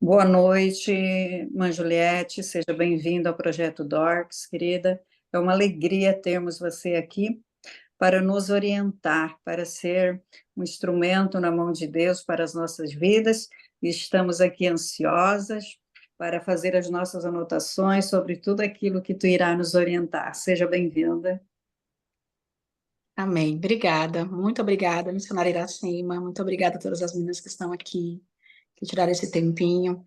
Boa noite, Mãe Juliette, seja bem-vinda ao Projeto Dorcs, querida. É uma alegria termos você aqui para nos orientar, para ser um instrumento na mão de Deus para as nossas vidas. E estamos aqui ansiosas para fazer as nossas anotações sobre tudo aquilo que tu irá nos orientar. Seja bem-vinda. Amém. Obrigada. Muito obrigada, missionária Iracema. Muito obrigada a todas as meninas que estão aqui, que tiraram esse tempinho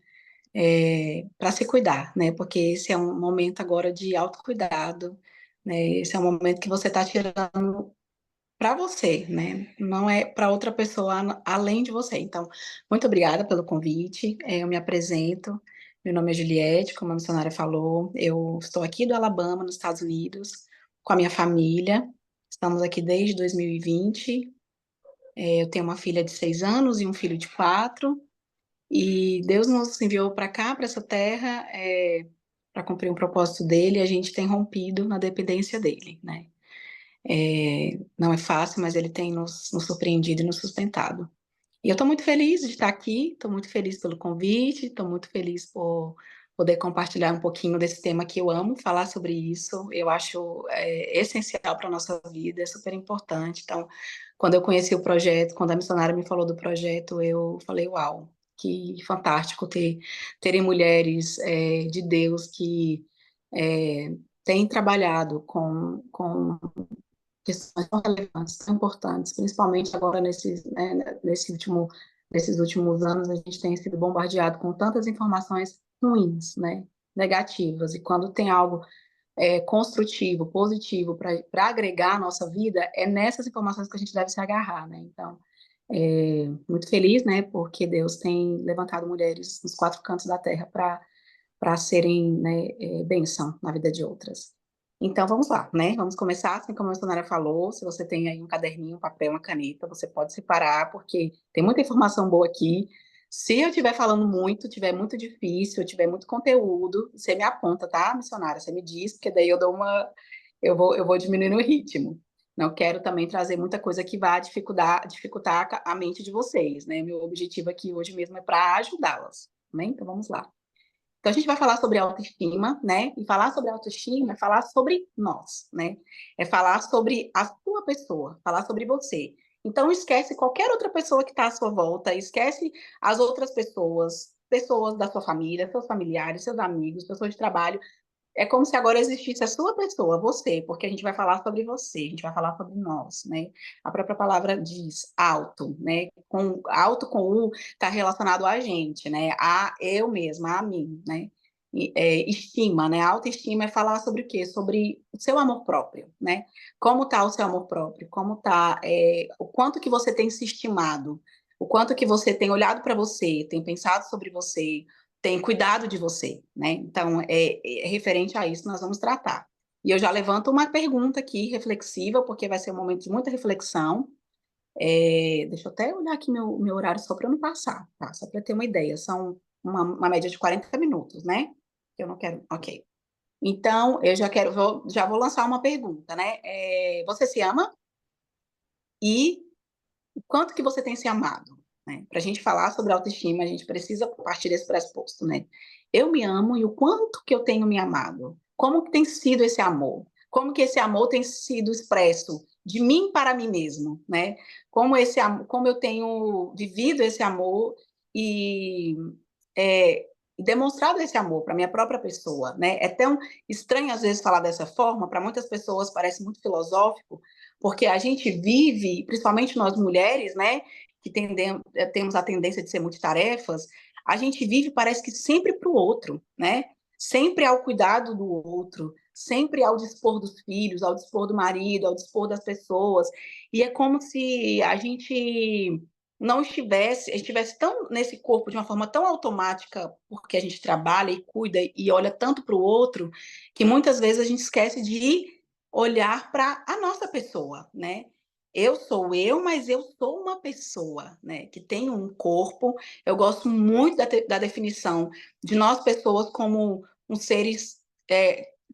para se cuidar, né? Porque esse é um momento agora de autocuidado, né? Esse é um momento que você está tirando para você, né? Não é para outra pessoa além de você. Então, muito obrigada pelo convite. Eu me apresento. Meu nome é Juliette, como a missionária falou. Eu estou aqui do Alabama, nos Estados Unidos, com a minha família. Estamos aqui desde 2020. Eu tenho uma filha de 6 anos e um filho de 4. E Deus nos enviou para cá, para essa terra, para cumprir um propósito dele. E a gente tem rompido na dependência dele, né? Não é fácil, mas ele tem nos surpreendido e nos sustentado. E eu estou muito feliz de estar aqui, estou muito feliz pelo convite, estou muito feliz por poder compartilhar um pouquinho desse tema que eu amo, falar sobre isso. Eu acho essencial para a nossa vida, é super importante. Então, quando eu conheci o projeto, quando a missionária me falou do projeto, eu falei, uau, que fantástico terem mulheres de Deus que têm trabalhado com questões tão relevantes, tão importantes, principalmente agora nesses últimos anos, a gente tem sido bombardeado com tantas informações ruins, né, negativas, e quando tem algo construtivo, positivo, para agregar a nossa vida, é nessas informações que a gente deve se agarrar, né, então, muito feliz, né, porque Deus tem levantado mulheres nos 4 cantos da terra para serem, né, bênção na vida de outras. Então, vamos lá, né? Vamos começar, assim como a missionária falou, se você tem aí um caderninho, um papel, uma caneta, você pode separar, porque tem muita informação boa aqui. Se eu estiver falando muito, tiver muito difícil, tiver muito conteúdo, você me aponta, tá, missionária? Você me diz, porque daí eu vou diminuindo o ritmo. Não quero também trazer muita coisa que vá dificultar a mente de vocês, né? Meu objetivo aqui hoje mesmo é para ajudá-las, né? Então, vamos lá. Então, a gente vai falar sobre autoestima, né? E falar sobre autoestima é falar sobre nós, né? É falar sobre a sua pessoa, falar sobre você. Então, esquece qualquer outra pessoa que está à sua volta, esquece as outras pessoas, pessoas da sua família, seus familiares, seus amigos, pessoas de trabalho. É como se agora existisse a sua pessoa, você, porque a gente vai falar sobre você, a gente vai falar sobre nós, né? A própria palavra diz auto, né? Auto com U está relacionado a gente, né? A eu mesma, a mim, né? Estima, né? Autoestima é falar sobre o quê? Sobre o seu amor próprio, né? Como está o seu amor próprio? Como está, o quanto que você tem se estimado? O quanto que você tem olhado para você, tem pensado sobre você, tem cuidado de você, né? Então, referente a isso, nós vamos tratar. E eu já levanto uma pergunta aqui, reflexiva, porque vai ser um momento de muita reflexão. Deixa eu até olhar aqui meu horário só para não passar, tá? Só para ter uma ideia. São uma média de 40 minutos, né? Eu não quero. Ok. Então, eu já vou lançar uma pergunta, né? Você se ama? E o quanto que você tem se amado, né? Para a gente falar sobre autoestima, a gente precisa partir desse pressuposto, né? Eu me amo e o quanto que eu tenho me amado? Como que tem sido esse amor? Como que esse amor tem sido expresso de mim para mim mesmo, né? Como eu tenho vivido esse amor e é, demonstrado esse amor para minha própria pessoa, né? É tão estranho às vezes falar dessa forma, para muitas pessoas parece muito filosófico, porque a gente vive, principalmente nós mulheres, né, que temos a tendência de ser multitarefas, a gente vive parece que sempre para o outro, né? Sempre ao cuidado do outro, sempre ao dispor dos filhos, ao dispor do marido, ao dispor das pessoas. E é como se a gente não estivesse tão nesse corpo de uma forma tão automática, porque a gente trabalha e cuida e olha tanto para o outro, que muitas vezes a gente esquece de olhar para a nossa pessoa, né? Eu sou eu, mas eu sou uma pessoa, né? Que tem um corpo. Eu gosto muito da definição de nós pessoas como uns seres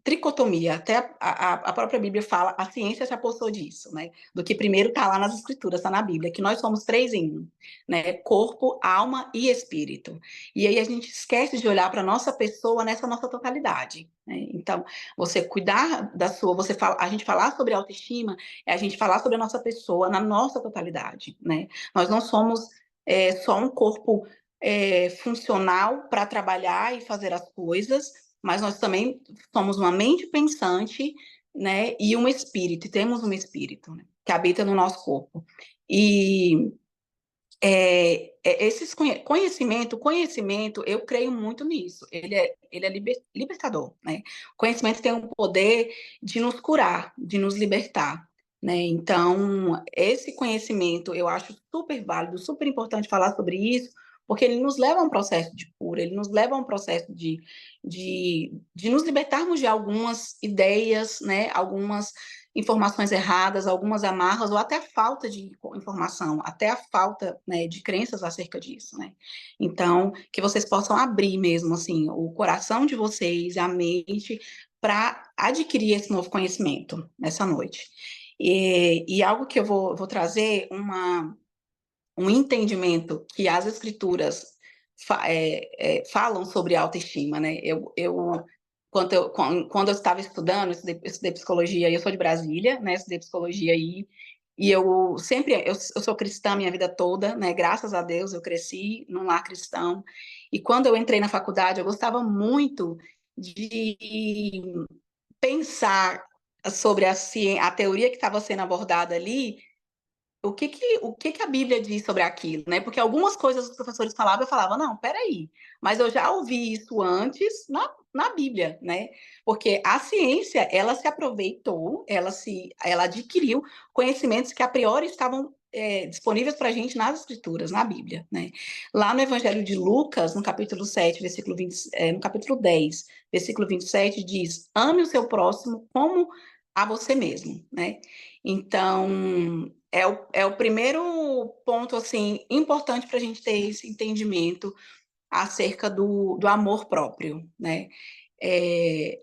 tricotomia, até a própria Bíblia fala, a ciência se apossou disso, né? Do que primeiro está lá nas Escrituras, está na Bíblia, que nós somos três em um, né? Corpo, alma e espírito. E aí a gente esquece de olhar para a nossa pessoa nessa nossa totalidade, né? Então, você cuidar da sua, a gente falar sobre autoestima é a gente falar sobre a nossa pessoa na nossa totalidade, né? Nós não somos só um corpo funcional para trabalhar e fazer as coisas, mas nós também somos uma mente pensante, né, e um espírito, e temos um espírito, né, que habita no nosso corpo. E esses conhecimento, eu creio muito nisso, ele é libertador, né? O conhecimento tem o poder de nos curar, de nos libertar, né? Então, esse conhecimento eu acho super válido, super importante falar sobre isso, porque ele nos leva a um processo de cura, ele nos leva a um processo de nos libertarmos de algumas ideias, né? Algumas informações erradas, algumas amarras, ou até a falta de informação, até a falta, né, de crenças acerca disso, né? Então, que vocês possam abrir mesmo, assim, o coração de vocês, a mente, para adquirir esse novo conhecimento nessa noite. E algo que eu vou trazer, um entendimento que as escrituras falam sobre autoestima, né? Quando eu estava estudando, eu estudei psicologia, e eu sou de Brasília, né? Estudei psicologia aí, e eu sou cristã minha vida toda, né? Graças a Deus eu cresci num lar cristão. E quando eu entrei na faculdade, eu gostava muito de pensar sobre a teoria que estava sendo abordada ali, o que a Bíblia diz sobre aquilo, né? Porque algumas coisas os professores falavam, eu falava, não, peraí, mas eu já ouvi isso antes na Bíblia, né? Porque a ciência, ela se aproveitou, ela adquiriu conhecimentos que a priori estavam disponíveis para a gente nas Escrituras, na Bíblia, né? Lá no Evangelho de Lucas, no capítulo 7, no capítulo 10, versículo 27, diz, ame o seu próximo como a você mesmo, né? Então, é o primeiro ponto, assim, importante para a gente ter esse entendimento acerca do amor próprio, né?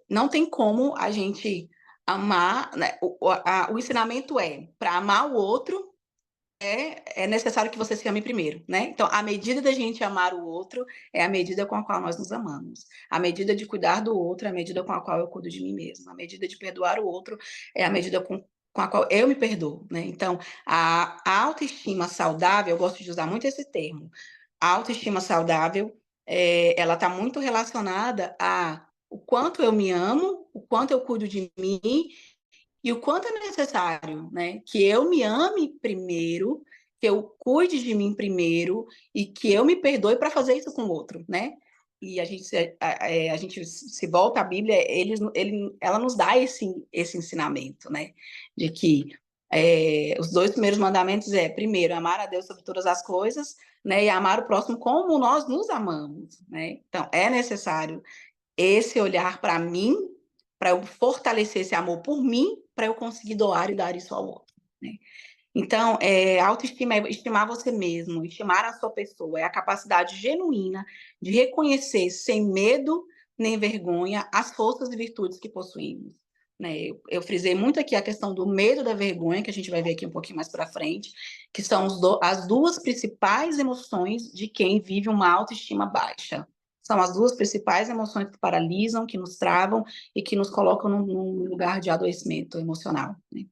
Não tem como a gente amar, né? O ensinamento para amar o outro, é necessário que você se ame primeiro, né? Então, a medida da gente amar o outro é a medida com a qual nós nos amamos. A medida de cuidar do outro é a medida com a qual eu cuido de mim mesma. A medida de perdoar o outro é a medida com a qual eu me perdoo, né? Então, a autoestima saudável, eu gosto de usar muito esse termo, a autoestima saudável, ela está muito relacionada a o quanto eu me amo, o quanto eu cuido de mim e o quanto é necessário, né, que eu me ame primeiro, que eu cuide de mim primeiro e que eu me perdoe para fazer isso com o outro, né? E a gente se volta à Bíblia, ela nos dá esse ensinamento, né? De que os 2 primeiros mandamentos primeiro, amar a Deus sobre todas as coisas, né? E amar o próximo como nós nos amamos, né? Então, é necessário esse olhar para mim, para eu fortalecer esse amor por mim, para eu conseguir doar e dar isso ao outro, né? Então, autoestima é estimar você mesmo, estimar a sua pessoa, é a capacidade genuína de reconhecer sem medo nem vergonha as forças e virtudes que possuímos, né? Eu frisei muito aqui a questão do medo e da vergonha, que a gente vai ver aqui um pouquinho mais para frente, que são as duas principais emoções de quem vive uma autoestima baixa. São as duas principais emoções que paralisam, que nos travam e que nos colocam num lugar de adoecimento emocional, né?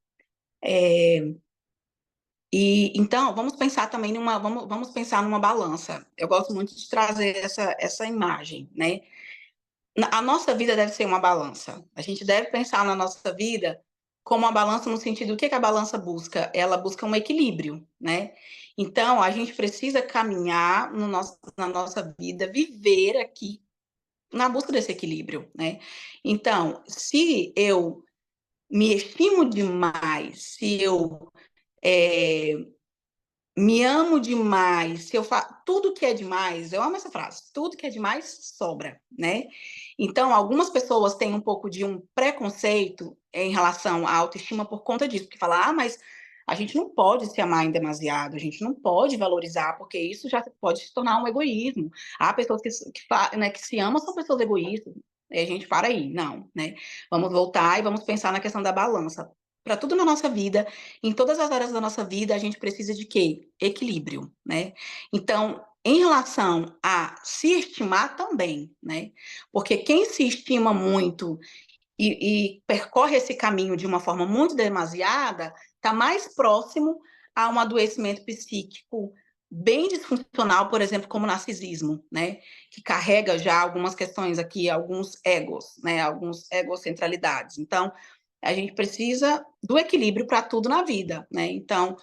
E então vamos pensar também vamos pensar numa balança. Eu gosto muito de trazer essa imagem, né? A nossa vida deve ser uma balança. A gente deve pensar na nossa vida como uma balança no sentido, o que a balança busca? Ela busca um equilíbrio, né? Então, a gente precisa caminhar na nossa vida, viver aqui na busca desse equilíbrio, né? Então, se eu me estimo demais, se eu me amo demais, se eu faço tudo que é demais, eu amo essa frase, tudo que é demais sobra, né? Então, algumas pessoas têm um pouco de um preconceito em relação à autoestima por conta disso, porque fala, mas a gente não pode se amar em demasiado, a gente não pode valorizar, porque isso já pode se tornar um egoísmo. Há pessoas né, que se amam, são pessoas egoístas. Aí a gente para aí, não, né? Vamos voltar e vamos pensar na questão da balança. Para tudo na nossa vida, em todas as áreas da nossa vida, a gente precisa de quê? Equilíbrio, né? Então, em relação a se estimar também, né? Porque quem se estima muito e percorre esse caminho de uma forma muito demasiada, está mais próximo a um adoecimento psíquico bem disfuncional, por exemplo, como o narcisismo, né? Que carrega já algumas questões aqui, alguns egos, né? Alguns egocentralidades. Então, a gente precisa do equilíbrio para tudo na vida, né? Então,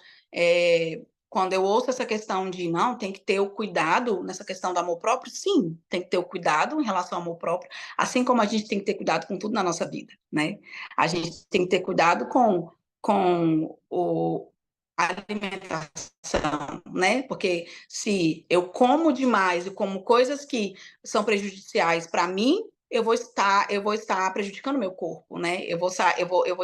quando eu ouço essa questão de não, tem que ter o cuidado nessa questão do amor próprio, sim, tem que ter o cuidado em relação ao amor próprio, assim como a gente tem que ter cuidado com tudo na nossa vida, né? A gente tem que ter cuidado com a alimentação, né? Porque se eu como demais e como coisas que são prejudiciais para mim, eu vou estar prejudicando meu corpo, né? Eu vou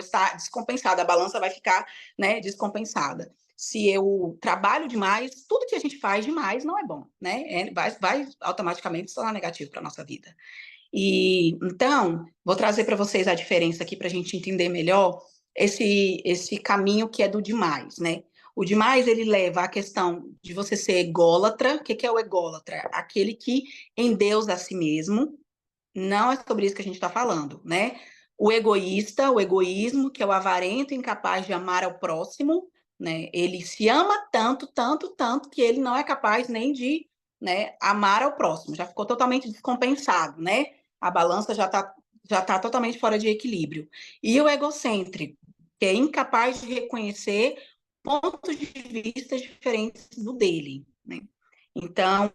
estar descompensada, a balança vai ficar, né, descompensada. Se eu trabalho demais, tudo que a gente faz demais não é bom, né? Vai automaticamente se tornar negativo para a nossa vida. E então, vou trazer para vocês a diferença aqui para a gente entender melhor esse caminho que é do demais, né? O demais, ele leva à questão de você ser ególatra. O que é o ególatra? Aquele que endeusa a si mesmo. Não é sobre isso que a gente está falando, né? O egoísta, o egoísmo, que é o avarento, incapaz de amar ao próximo, né? Ele se ama tanto, tanto, tanto, que ele não é capaz nem de, né, amar ao próximo. Já ficou totalmente descompensado, né? A balança já tá totalmente fora de equilíbrio. E o egocêntrico, que é incapaz de reconhecer pontos de vista diferentes do dele, né? Então,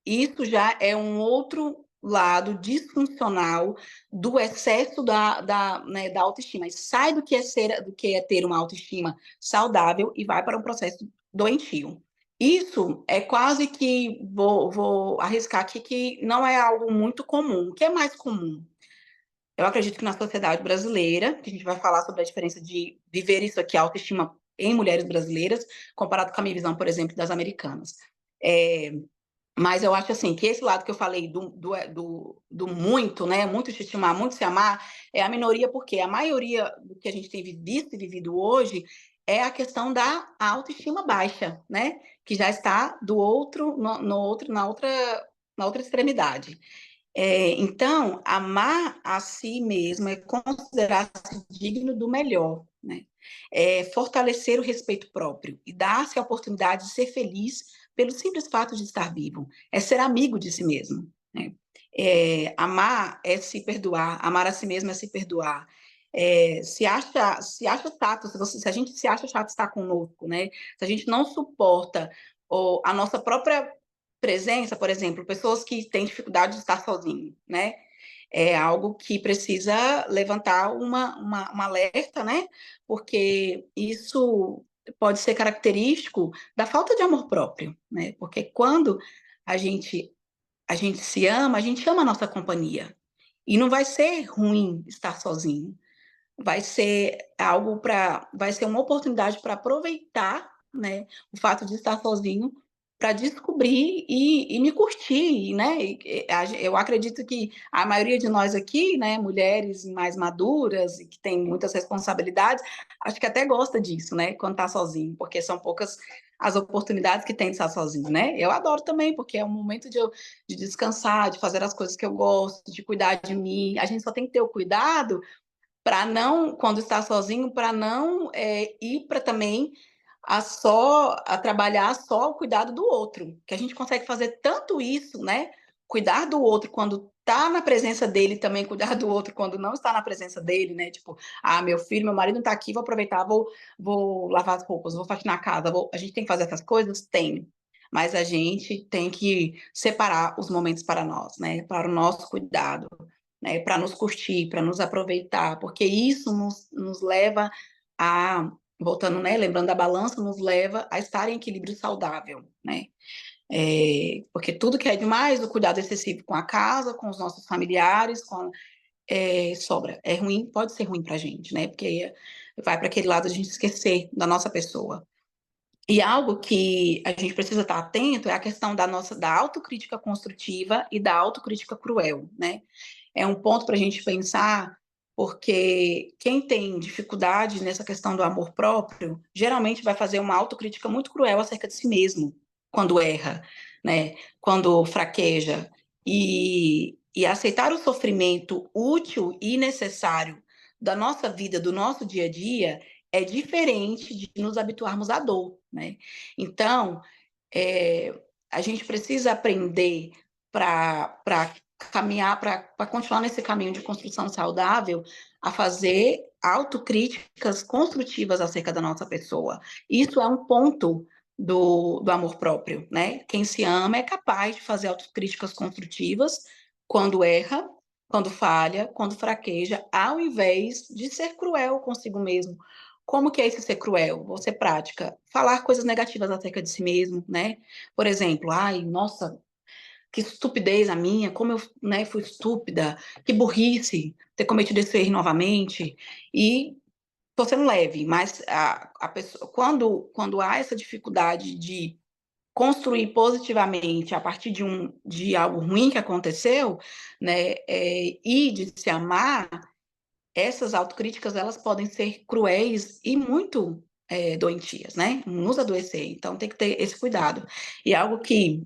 isso já é um outro lado disfuncional do excesso né, da autoestima. E sai do que é ter uma autoestima saudável e vai para um processo doentio. Isso é quase que, vou arriscar aqui, que não é algo muito comum. O que é mais comum? Eu acredito que na sociedade brasileira, que a gente vai falar sobre a diferença de viver isso aqui, a autoestima em mulheres brasileiras, comparado com a minha visão, por exemplo, das americanas. É, mas eu acho assim que esse lado que eu falei do muito, né? Muito se estimar, muito se amar, é a minoria, porque a maioria do que a gente tem visto e vivido hoje é a questão da autoestima baixa, né? Que já está do outro, no outro, na outra extremidade. Então, amar a si mesmo é considerar-se digno do melhor, né? É fortalecer o respeito próprio e dar-se a oportunidade de ser feliz pelo simples fato de estar vivo. É ser amigo de si mesmo, né? Amar é se perdoar, amar a si mesmo é se perdoar. Se acha chato, se a gente se acha chato estar conosco, né? Se a gente não suporta a nossa própria presença, por exemplo, pessoas que têm dificuldade de estar sozinho, né? É algo que precisa levantar uma alerta, né? Porque isso pode ser característico da falta de amor próprio, né? Porque quando a gente a gente se ama, a gente ama a nossa companhia. E não vai ser ruim estar sozinho. Vai ser uma oportunidade para aproveitar, né, o fato de estar sozinho para descobrir e me curtir, né? Eu acredito que a maioria de nós aqui, né, mulheres mais maduras e que têm muitas responsabilidades, acho que até gosta disso, né, quando está sozinho, porque são poucas as oportunidades que tem de estar sozinho, né? Eu adoro também, porque é um momento de descansar, de fazer as coisas que eu gosto, de cuidar de mim. A gente só tem que ter o cuidado para não, quando está sozinho, para não ir para também a trabalhar só o cuidado do outro, que a gente consegue fazer tanto isso, né? Cuidar do outro quando está na presença dele, também cuidar do outro quando não está na presença dele, né? Tipo, meu filho, meu marido não está aqui, vou aproveitar, vou lavar as roupas, vou faxinar a casa, a gente tem que fazer essas coisas? Tem. Mas a gente tem que separar os momentos para nós, né? Para o nosso cuidado, né, para nos curtir, para nos aproveitar, porque isso nos leva voltando, né, lembrando da balança, nos leva a estar em equilíbrio saudável, né? Porque tudo que é demais, o cuidado excessivo com a casa, com os nossos familiares, sobra. É ruim, pode ser ruim para a gente, né? Porque vai para aquele lado de a gente esquecer da nossa pessoa. E algo que a gente precisa estar atento é a questão da autocrítica construtiva e da autocrítica cruel, né? É um ponto para a gente pensar, porque quem tem dificuldade nessa questão do amor próprio, geralmente vai fazer uma autocrítica muito cruel acerca de si mesmo, quando erra, né? Quando fraqueja. E aceitar o sofrimento útil e necessário da nossa vida, do nosso dia a dia, é diferente de nos habituarmos à dor, né? Então, é, a gente precisa aprender para caminhar, para continuar nesse caminho de construção saudável, a fazer autocríticas construtivas acerca da nossa pessoa. Isso é um ponto do amor próprio, né? Quem se ama é capaz de fazer autocríticas construtivas quando erra, quando falha, quando fraqueja, ao invés de ser cruel consigo mesmo. Como que é esse ser cruel? Você prática falar coisas negativas acerca de si mesmo, né? Por exemplo, ai, nossa, que estupidez a minha, como eu, né, fui estúpida, que burrice ter cometido esse erro novamente. E você não leve, mas a pessoa, quando há essa dificuldade de construir positivamente a partir de algo ruim que aconteceu, né, e de se amar, essas autocríticas elas podem ser cruéis e muito doentias, né? Nos adoecer. Então tem que ter esse cuidado. E algo que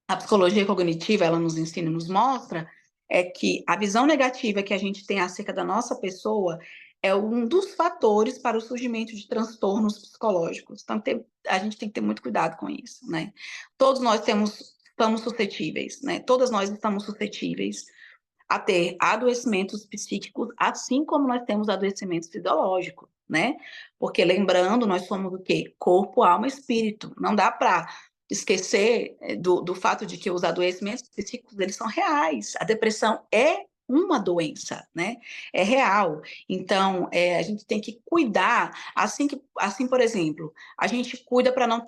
a psicologia cognitiva ela nos ensina e nos mostra é que a visão negativa que a gente tem acerca da nossa pessoa é um dos fatores para o surgimento de transtornos psicológicos. Então a gente tem que ter muito cuidado com isso, né? Todos nós estamos suscetíveis, né? Todas nós estamos suscetíveis a ter adoecimentos psíquicos, assim como nós temos adoecimentos fisiológicos, né? Porque lembrando, nós somos o quê? Corpo, alma e espírito. Não dá para esquecer do fato de que os adoecimentos psíquicos, eles são reais. A depressão é uma doença, né? É real. Então, a gente tem que cuidar, assim, por exemplo, a gente cuida para não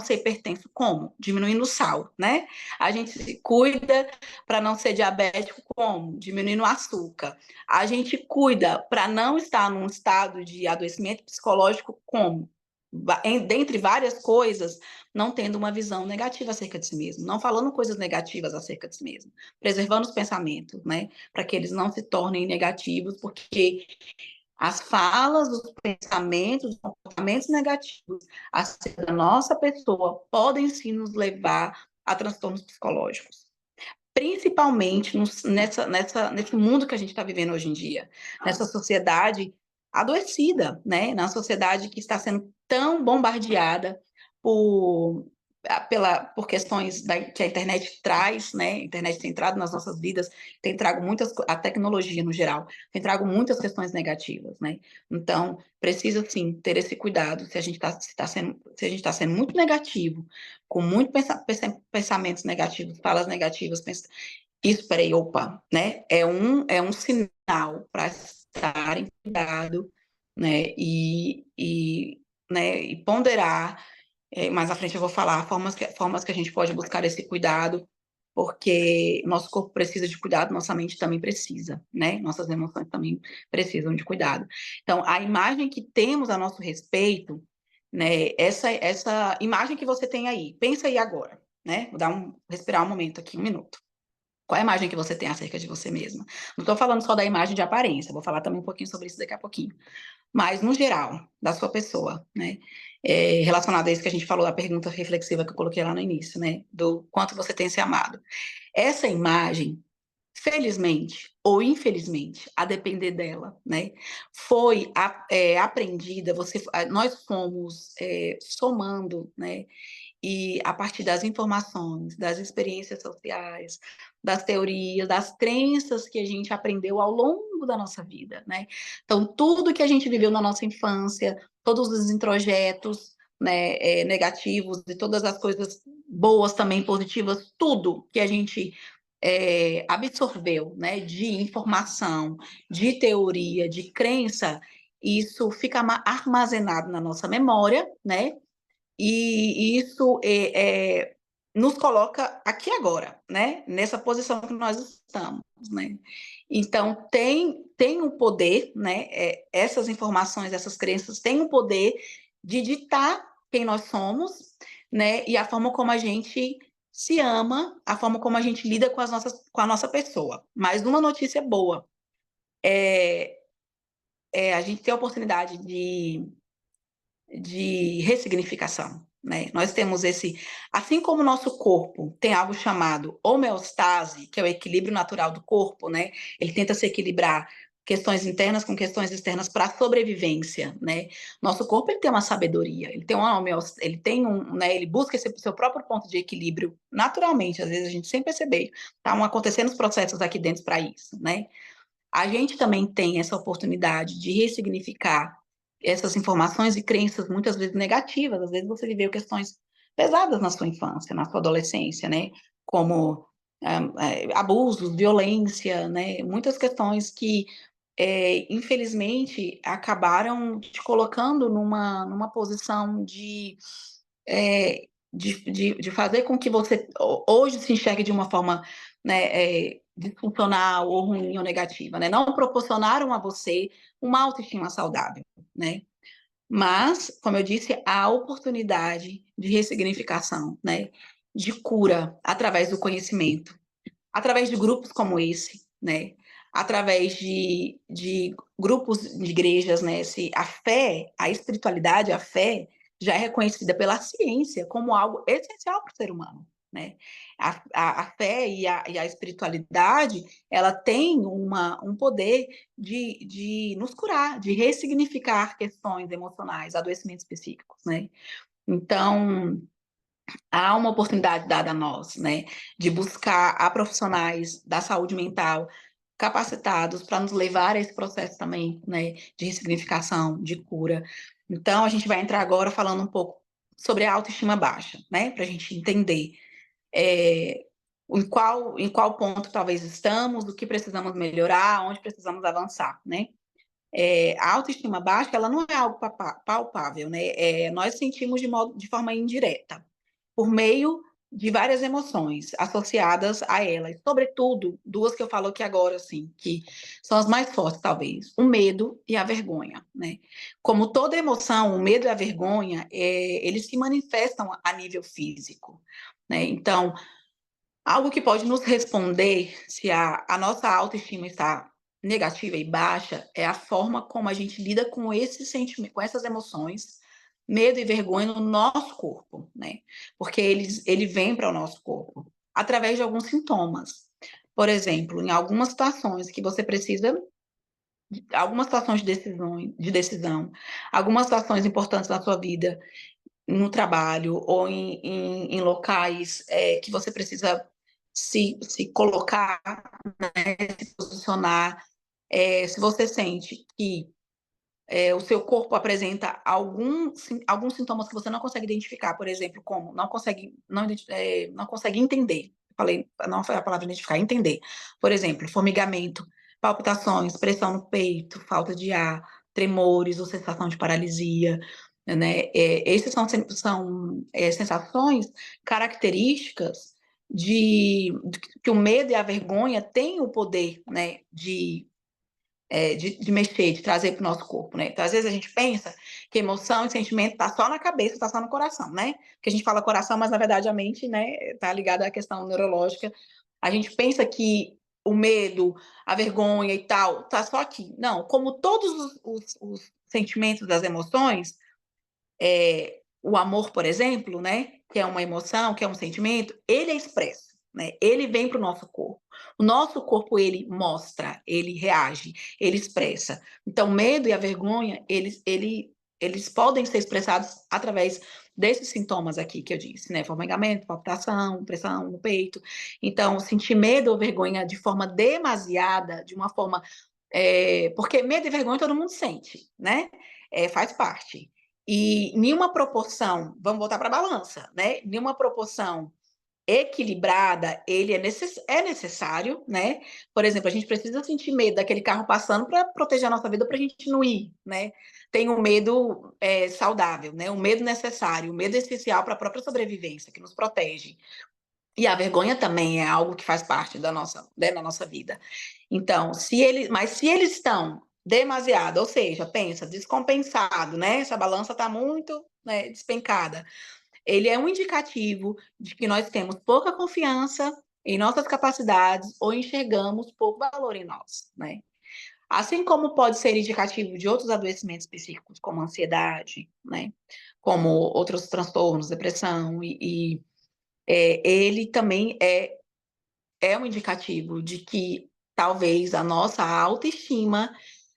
ser hipertenso, como? Diminuindo o sal, né? A gente cuida para não ser diabético, como? Diminuindo o açúcar. A gente cuida para não estar num estado de adoecimento psicológico, como? Dentre várias coisas, não tendo uma visão negativa acerca de si mesmo, não falando coisas negativas acerca de si mesmo, preservando os pensamentos, né, para que eles não se tornem negativos, porque as falas, os pensamentos, os comportamentos negativos acerca da nossa pessoa podem sim nos levar a transtornos psicológicos, principalmente nesse mundo que a gente está vivendo hoje em dia, nessa sociedade adoecida, né? Na sociedade que está sendo tão bombardeada por, por questões que a internet traz, né? A internet tem entrado nas nossas vidas, tem trago a tecnologia no geral, tem trago muitas questões negativas, né? Então, precisa sim ter esse cuidado se a gente está sendo muito negativo, com muito pensamentos negativos, falas negativas, isso, peraí, opa, né? É um sinal para estar em cuidado, né? E ponderar. Mais à frente eu vou falar formas que a gente pode buscar esse cuidado, porque nosso corpo precisa de cuidado, nossa mente também precisa, né? Nossas emoções também precisam de cuidado. Então, a imagem que temos a nosso respeito, né? Essa imagem que você tem aí, pensa aí agora, né? Respirar um momento aqui, um minuto. Qual é a imagem que você tem acerca de você mesma? Não estou falando só da imagem de aparência, vou falar também um pouquinho sobre isso daqui a pouquinho. Mas, no geral, da sua pessoa, né? Relacionado a isso que a gente falou da pergunta reflexiva que eu coloquei lá no início, né? Do quanto você tem se amado. Essa imagem, felizmente ou infelizmente, a depender dela, né? Foi aprendida, nós fomos somando, né? E a partir das informações, das experiências sociais, das teorias, das crenças que a gente aprendeu ao longo da nossa vida, né? Então, tudo que a gente viveu na nossa infância, todos os introjetos, né, negativos e todas as coisas boas também, positivas, tudo que a gente absorveu, né, de informação, de teoria, de crença, isso fica armazenado na nossa memória, né? E isso nos coloca aqui agora, né? Nessa posição que nós estamos, né? Então, tem um poder, né? Essas informações, essas crenças têm o poder de ditar quem nós somos, né? E a forma como a gente se ama, a forma como a gente lida com com a nossa pessoa. Mas uma notícia boa é a gente ter a oportunidade de ressignificação, né? Nós temos assim como o nosso corpo tem algo chamado homeostase, que é o equilíbrio natural do corpo, né? Ele tenta se equilibrar questões internas com questões externas para a sobrevivência, né? Nosso corpo ele tem uma sabedoria, ele tem ele tem né? Ele busca esse seu próprio ponto de equilíbrio naturalmente, às vezes a gente sem perceber, estão acontecendo os processos aqui dentro para isso, né? A gente também tem essa oportunidade de ressignificar essas informações e crenças muitas vezes negativas. Às vezes você viveu questões pesadas na sua infância, na sua adolescência, né? Como abusos, violência, né? Muitas questões que, infelizmente, acabaram te colocando numa posição de fazer com que você hoje se enxergue de uma forma, né, disfuncional ou ruim ou negativa, né? Não proporcionaram a você uma autoestima saudável, né? Mas, como eu disse, há oportunidade de ressignificação, né? De cura através do conhecimento, através de grupos como esse, né? Através de grupos de igrejas, né? A fé, a espiritualidade, a fé já é reconhecida pela ciência como algo essencial para o ser humano, né? A fé e a espiritualidade, ela tem um poder de nos curar, de ressignificar questões emocionais, adoecimentos específicos, né? Então, há uma oportunidade dada a nós, né, de buscar a profissionais da saúde mental capacitados para nos levar a esse processo também, né, de ressignificação, de cura. Então, a gente vai entrar agora falando um pouco sobre a autoestima baixa, né, para a gente entender em qual ponto talvez estamos, o que precisamos melhorar, onde precisamos avançar, né. A autoestima baixa, ela não é algo palpável, né, nós sentimos de forma indireta, por meio de várias emoções associadas a ela, e sobretudo duas que eu falo aqui agora, assim, que são as mais fortes, talvez, o medo e a vergonha, né? Como toda emoção, o medo e a vergonha, eles se manifestam a nível físico, né? Então, algo que pode nos responder se a nossa autoestima está negativa e baixa é a forma como a gente lida com esse sentimento, com essas emoções, medo e vergonha no nosso corpo, né? Porque ele vem para o nosso corpo através de alguns sintomas. Por exemplo, em algumas situações que você precisa, algumas situações de decisão, algumas situações importantes na sua vida, no trabalho ou em locais que você precisa se colocar, né, se posicionar, se você sente que o seu corpo apresenta alguns sintomas que você não consegue identificar, por exemplo, como não consegue entender. Falei, não foi a palavra identificar, entender. Por exemplo, formigamento, palpitações, pressão no peito, falta de ar, tremores ou sensação de paralisia, né? Essas são sensações características de que o medo e a vergonha têm o poder, né, de mexer, de trazer para o nosso corpo, né? Então, às vezes a gente pensa que emoção e sentimento tá só na cabeça, tá só no coração, né? Porque a gente fala coração, mas na verdade a mente, né, tá ligada à questão neurológica. A gente pensa que o medo, a vergonha e tal, tá só aqui. Não, como todos os sentimentos das emoções, o amor, por exemplo, né, que é uma emoção, que é um sentimento, ele é expresso, né? Ele vem para o nosso corpo. O nosso corpo, ele mostra, ele reage, ele expressa. Então, o medo e a vergonha, eles podem ser expressados através desses sintomas aqui que eu disse, né? Formigamento, palpitação, pressão no peito. Então, sentir medo ou vergonha de forma demasiada, de uma forma... porque medo e vergonha todo mundo sente, né? Faz parte. E nenhuma proporção, vamos voltar para a balança, né? Nenhuma proporção equilibrada, ele é necessário, né? Por exemplo, a gente precisa sentir medo daquele carro passando para proteger a nossa vida, para a gente não ir, né? Tem um medo saudável, né? O medo necessário, o medo essencial para a própria sobrevivência, que nos protege. E a vergonha também é algo que faz parte da nossa vida. Então, mas se eles estão demasiado, ou seja, pensa, descompensado, né? Essa balança está muito, né, despencada. Ele é um indicativo de que nós temos pouca confiança em nossas capacidades ou enxergamos pouco valor em nós, né? Assim como pode ser indicativo de outros adoecimentos psíquicos, como ansiedade, né? Como outros transtornos, depressão, ele também é um indicativo de que talvez a nossa autoestima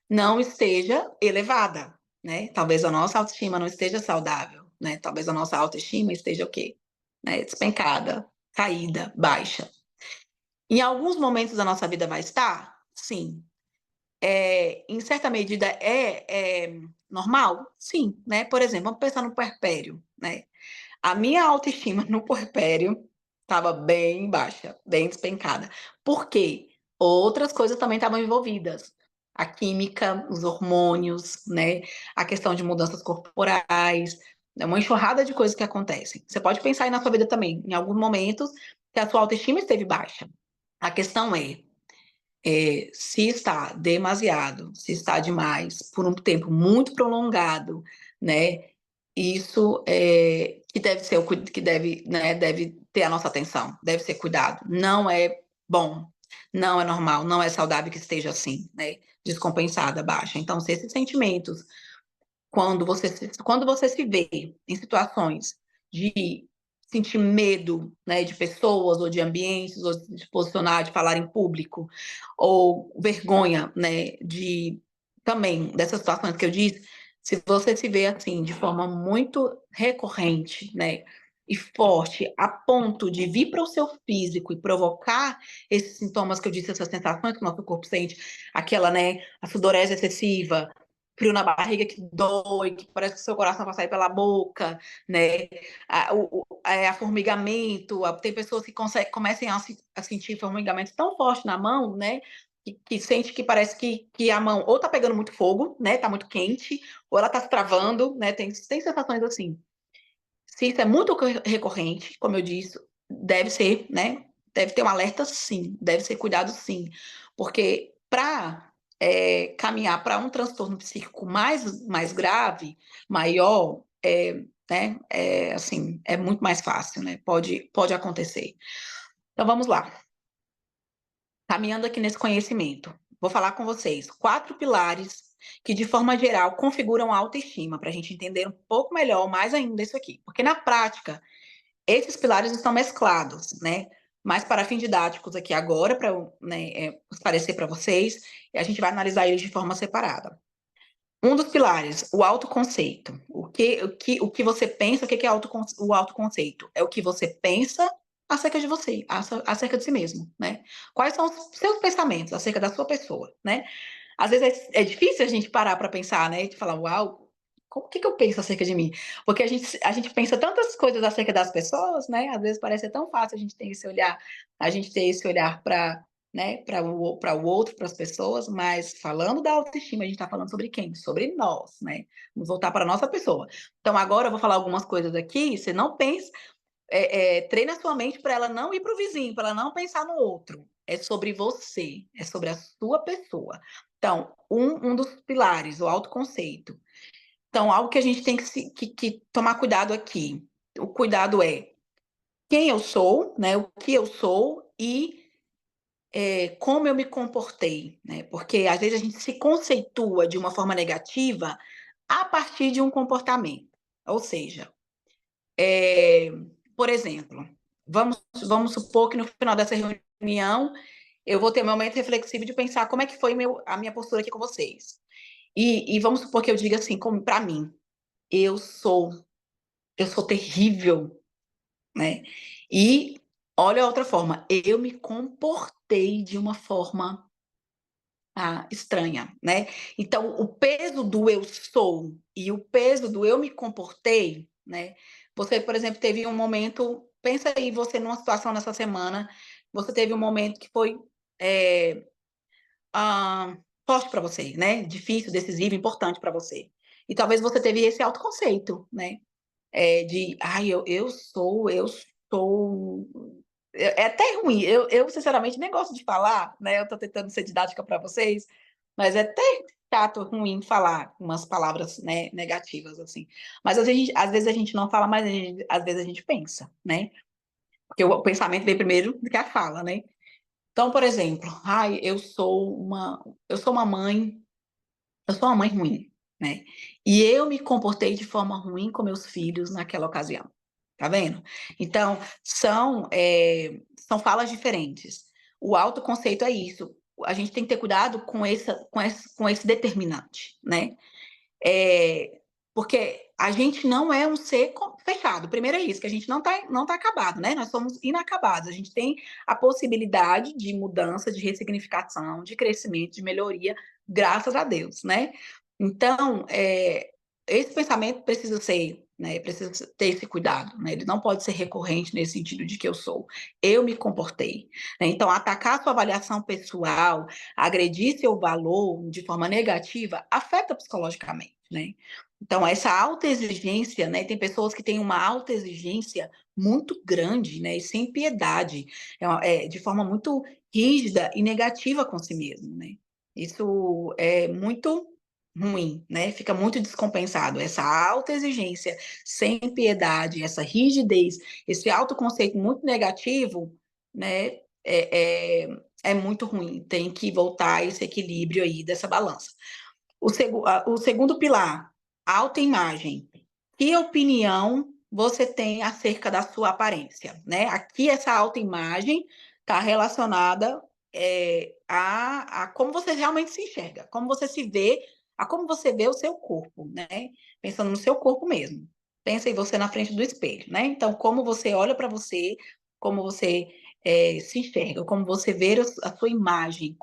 não esteja elevada, né? Talvez a nossa autoestima não esteja saudável, né? Talvez a nossa autoestima esteja o quê? Né? Despencada, caída, baixa. Em alguns momentos da nossa vida vai estar? Sim. Em certa medida é normal? Sim, né? Por exemplo, vamos pensar no puerpério, né? A minha autoestima no puerpério estava bem baixa, bem despencada. Por quê? Outras coisas também estavam envolvidas. A química, os hormônios, né? A questão de mudanças corporais, né? Uma enxurrada de coisas que acontecem. Você pode pensar aí na sua vida também, em alguns momentos que a sua autoestima esteve baixa. A questão se está demasiado, se está demais, por um tempo muito prolongado, né? Isso que deve ser que deve, né, deve ter a nossa atenção, deve ser cuidado. Não é bom, não é normal, não é saudável que esteja assim, né? Descompensada, baixa. Então, se esses sentimentos, quando você se vê em situações de sentir medo, né, de pessoas ou de ambientes, ou de se posicionar, de falar em público, ou vergonha, né, de também dessas situações que eu disse, se você se vê assim de forma muito recorrente, né, e forte, a ponto de vir para o seu físico e provocar esses sintomas que eu disse, essas sensações que o nosso corpo sente, aquela, né, a sudorese excessiva, frio na barriga que dói, que parece que o seu coração vai sair pela boca, né? Formigamento, tem pessoas que começam a sentir formigamento tão forte na mão, né? Que sente que parece que a mão ou tá pegando muito fogo, né? Tá muito quente, ou ela tá se travando, né? Tem sensações assim. Se isso é muito recorrente, como eu disse, deve ser, né? Deve ter um alerta, sim. Deve ser cuidado, sim. Porque para caminhar para um transtorno psíquico mais grave, maior, né? Assim, é muito mais fácil, né? Pode acontecer. Então, vamos lá. Caminhando aqui nesse conhecimento, vou falar com vocês 4 pilares que, de forma geral, configuram a autoestima, para a gente entender um pouco melhor, mais ainda, isso aqui. Porque, na prática, esses pilares estão mesclados, né? Mas para fins didáticos aqui agora, para né, esclarecer para vocês, e a gente vai analisar eles de forma separada. Um dos pilares, o autoconceito. O que você pensa, o que é o autoconceito? É o que você pensa acerca de você, acerca de si mesmo, né? Quais são os seus pensamentos acerca da sua pessoa, né? Às vezes é difícil a gente parar para pensar, né? De falar, uau, o que eu penso acerca de mim? Porque a gente pensa tantas coisas acerca das pessoas, né? Às vezes parece tão fácil a gente ter esse olhar para, né, para o outro, para as pessoas, mas falando da autoestima, a gente está falando sobre quem? Sobre nós, né? Vamos voltar para a nossa pessoa. Então, agora eu vou falar algumas coisas aqui, você não pensa, treina a sua mente para ela não ir para o vizinho, para ela não pensar no outro. É sobre você, é sobre a sua pessoa. Então, um dos pilares, o autoconceito. Então, algo que a gente tem que tomar cuidado aqui. O cuidado é quem eu sou, né? O que eu sou e como eu me comportei, né? Porque às vezes a gente se conceitua de uma forma negativa a partir de um comportamento. Ou seja, é, por exemplo, vamos supor que no final dessa reunião eu vou ter um momento reflexivo de pensar como é que foi a minha postura aqui com vocês. E vamos supor que eu diga assim, como para mim, eu sou eu sou terrível, né? E olha a outra forma, eu me comportei de uma forma estranha, né? Então, o peso do eu sou e o peso do eu me comportei, né? Você, por exemplo, teve um momento, pensa aí você numa situação nessa semana, você teve um momento que foi é, forte para você, né? Difícil, decisivo, importante para você. E talvez você teve esse autoconceito, né? Eu sou. É até ruim. Eu, sinceramente, nem gosto de falar, né? Eu estou tentando ser didática para vocês, mas chato, ruim falar umas palavras, né, negativas, assim. Mas às vezes a gente não fala, mas às vezes a gente pensa, né? Porque o pensamento vem primeiro do que a fala, né? Então, por exemplo, ai, eu sou uma mãe ruim, né? E eu me comportei de forma ruim com meus filhos naquela ocasião. Tá vendo? Então, são falas diferentes. O autoconceito é isso. A gente tem que ter cuidado com esse determinante, né? É, porque a gente não é um ser fechado. Primeiro é isso, que a gente não tá acabado, né? Nós somos inacabados. A gente tem a possibilidade de mudança, de ressignificação, de crescimento, de melhoria, graças a Deus, né? Então, esse pensamento precisa ser, né? Precisa ter esse cuidado, né? Ele não pode ser recorrente nesse sentido de que eu me comportei, né? Então, atacar a sua avaliação pessoal, agredir seu valor de forma negativa, afeta psicologicamente, né? Então, essa autoexigência, né? Tem pessoas que têm uma autoexigência muito grande, né? E sem piedade, de forma muito rígida e negativa com si mesmo, né? Isso é muito ruim, né? Fica muito descompensado. Essa autoexigência sem piedade, essa rigidez, esse autoconceito muito negativo, né? É muito ruim. Tem que voltar a esse equilíbrio aí dessa balança. O segundo pilar, autoimagem. Que opinião você tem acerca da sua aparência, né? Aqui essa autoimagem está relacionada a como você realmente se enxerga, como você se vê, a como você vê o seu corpo, né? Pensando no seu corpo mesmo. Pensa em você na frente do espelho, né? Então, como você olha para você, como você se enxerga, como você vê a sua imagem,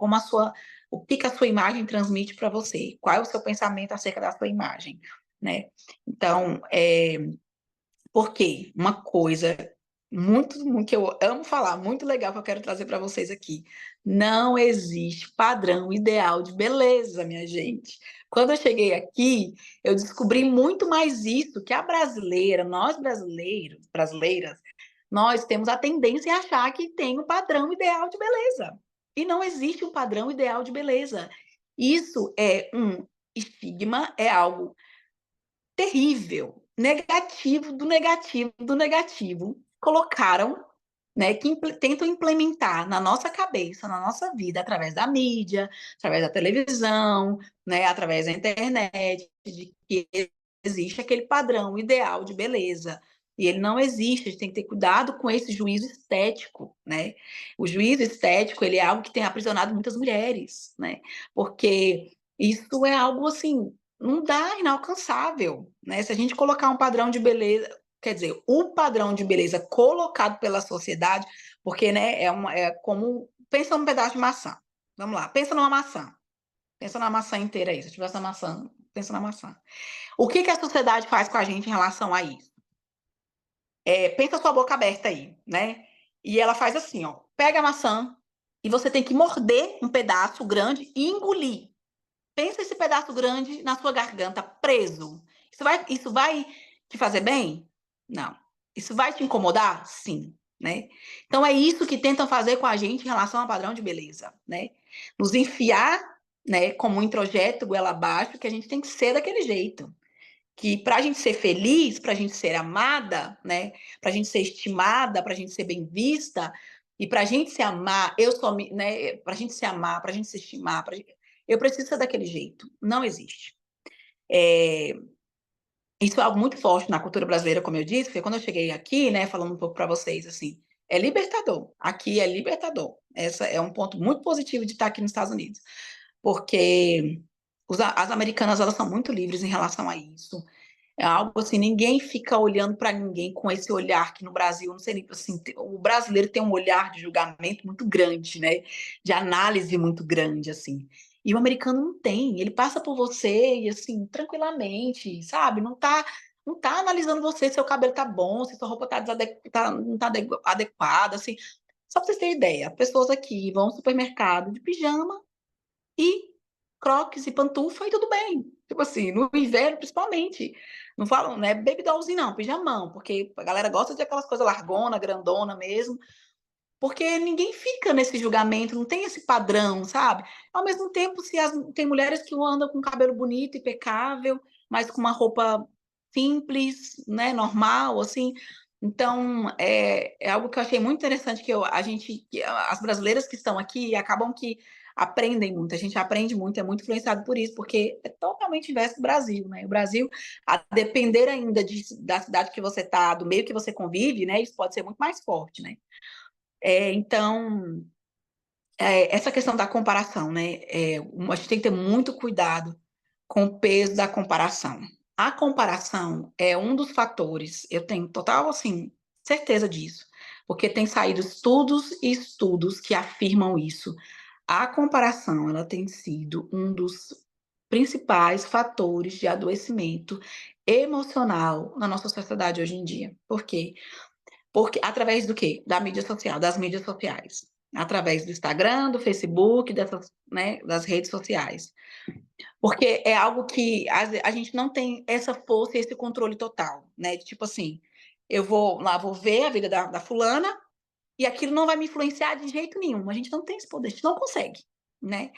o que a sua imagem transmite para você, qual é o seu pensamento acerca da sua imagem, né? Então, por quê? Uma coisa que eu amo falar, muito legal que eu quero trazer para vocês aqui. Não existe padrão ideal de beleza, minha gente. Quando eu cheguei aqui, eu descobri muito mais isso que a brasileira, nós brasileiras, nós temos a tendência a achar que tem um padrão ideal de beleza. E não existe um padrão ideal de beleza. Isso é um estigma, é algo terrível, negativo do negativo do negativo. Colocaram, né, que tentam implementar na nossa cabeça, na nossa vida, através da mídia, através da televisão, né, através da internet, de que existe aquele padrão ideal de beleza. E ele não existe, a gente tem que ter cuidado com esse juízo estético, né? O juízo estético, ele é algo que tem aprisionado muitas mulheres, né? Porque isso é algo, assim, não dá, inalcançável, né? Se a gente colocar um padrão de beleza, quer dizer, o padrão de beleza colocado pela sociedade, porque, né, é como, pensa num pedaço de maçã, vamos lá, pensa numa maçã inteira aí, se tivesse uma maçã, pensa na maçã. O que a sociedade faz com a gente em relação a isso? Pensa a sua boca aberta aí, né? E ela faz assim, ó, pega a maçã e você tem que morder um pedaço grande e engolir. Pensa esse pedaço grande na sua garganta, preso. Isso vai te fazer bem? Não. Isso vai te incomodar? Sim. Né? Então é isso que tentam fazer com a gente em relação ao padrão de beleza, né? Nos enfiar, né, como um introjeto goela abaixo, que a gente tem que ser daquele jeito. Que para a gente ser feliz, para a gente ser amada, né, para a gente ser estimada, para a gente ser bem vista e para a gente se amar, né, para a gente se amar, para a gente se estimar, eu preciso ser daquele jeito. Não existe. Isso é algo muito forte na cultura brasileira, como eu disse, porque quando eu cheguei aqui, né, falando um pouco para vocês, assim, é libertador. Aqui é libertador. Esse é um ponto muito positivo de estar aqui nos Estados Unidos, porque as americanas, elas são muito livres em relação a isso. É algo assim, ninguém fica olhando para ninguém com esse olhar que no Brasil, não sei, assim, o brasileiro tem um olhar de julgamento muito grande, né? De análise muito grande, assim. E o americano não tem, ele passa por você e assim, tranquilamente, sabe? Não tá analisando você, seu cabelo tá bom, se sua roupa não tá adequada, assim. Só para vocês terem ideia, pessoas aqui vão ao supermercado de pijama e crocs e pantufa e tudo bem. Tipo assim, no inverno, principalmente. Não falam, né, baby dollzinho não, pijamão, porque a galera gosta de aquelas coisas largona, grandona mesmo. porque ninguém fica nesse julgamento, não tem esse padrão, sabe? Ao mesmo tempo, tem mulheres que andam com cabelo bonito, impecável, mas com uma roupa simples, né, normal, assim. Então, é algo que eu achei muito interessante, as brasileiras que estão aqui acabam que aprendem muito, a gente aprende muito, é muito influenciado por isso, porque é totalmente inverso do Brasil, né? O Brasil, a depender ainda da cidade que você está, do meio que você convive, né, isso pode ser muito mais forte, né? Então, essa questão da comparação, né? A gente tem que ter muito cuidado com o peso da comparação. A comparação é um dos fatores, eu tenho total, assim, certeza disso, porque tem saído estudos e estudos que afirmam isso. A comparação, ela tem sido um dos principais fatores de adoecimento emocional na nossa sociedade hoje em dia. Por quê? Porque através do quê? Da mídia social, das mídias sociais. Através do Instagram, do Facebook, dessas, né, das redes sociais. Porque é algo que a gente não tem essa força e esse controle total, né? Tipo assim, eu vou lá, vou ver a vida da fulana e aquilo não vai me influenciar de jeito nenhum. A gente não tem esse poder, a gente não consegue, né?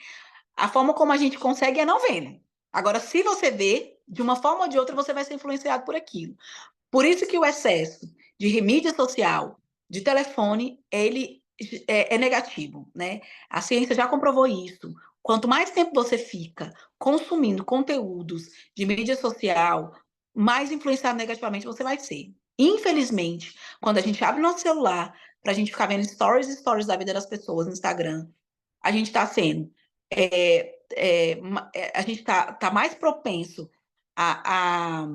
A forma como a gente consegue é não vendo. Agora, se você vê, de uma forma ou de outra, você vai ser influenciado por aquilo. Por isso que o excesso de mídia social, de telefone, ele é negativo, né? A ciência já comprovou isso. Quanto mais tempo você fica consumindo conteúdos de mídia social, mais influenciado negativamente você vai ser. Infelizmente, quando a gente abre nosso celular para a gente ficar vendo stories e stories da vida das pessoas no Instagram, a gente está sendo. A gente tá mais propenso a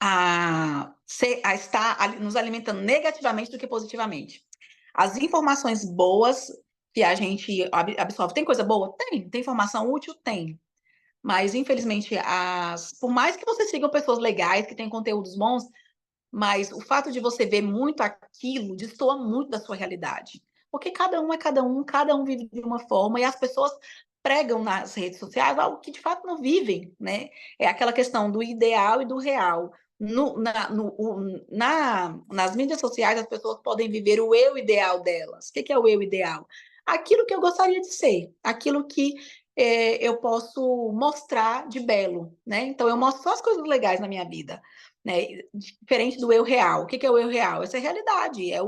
a estar nos alimentando negativamente do que positivamente. As informações boas que a gente absorve, tem coisa boa? Tem informação útil? Tem. Mas, infelizmente, por mais que você siga pessoas legais, que têm conteúdos bons, mas o fato de você ver muito aquilo destoa muito da sua realidade. Porque cada um vive de uma forma, e as pessoas pregam nas redes sociais algo que de fato não vivem, né? É aquela questão do ideal e do real. Nas mídias sociais, as pessoas podem viver o eu ideal delas. O que é o eu ideal? Aquilo que eu gostaria de ser, aquilo que eu posso mostrar de belo, né? Então, eu mostro só as coisas legais na minha vida, né? Diferente do eu real. O que é o eu real? Essa é a realidade, é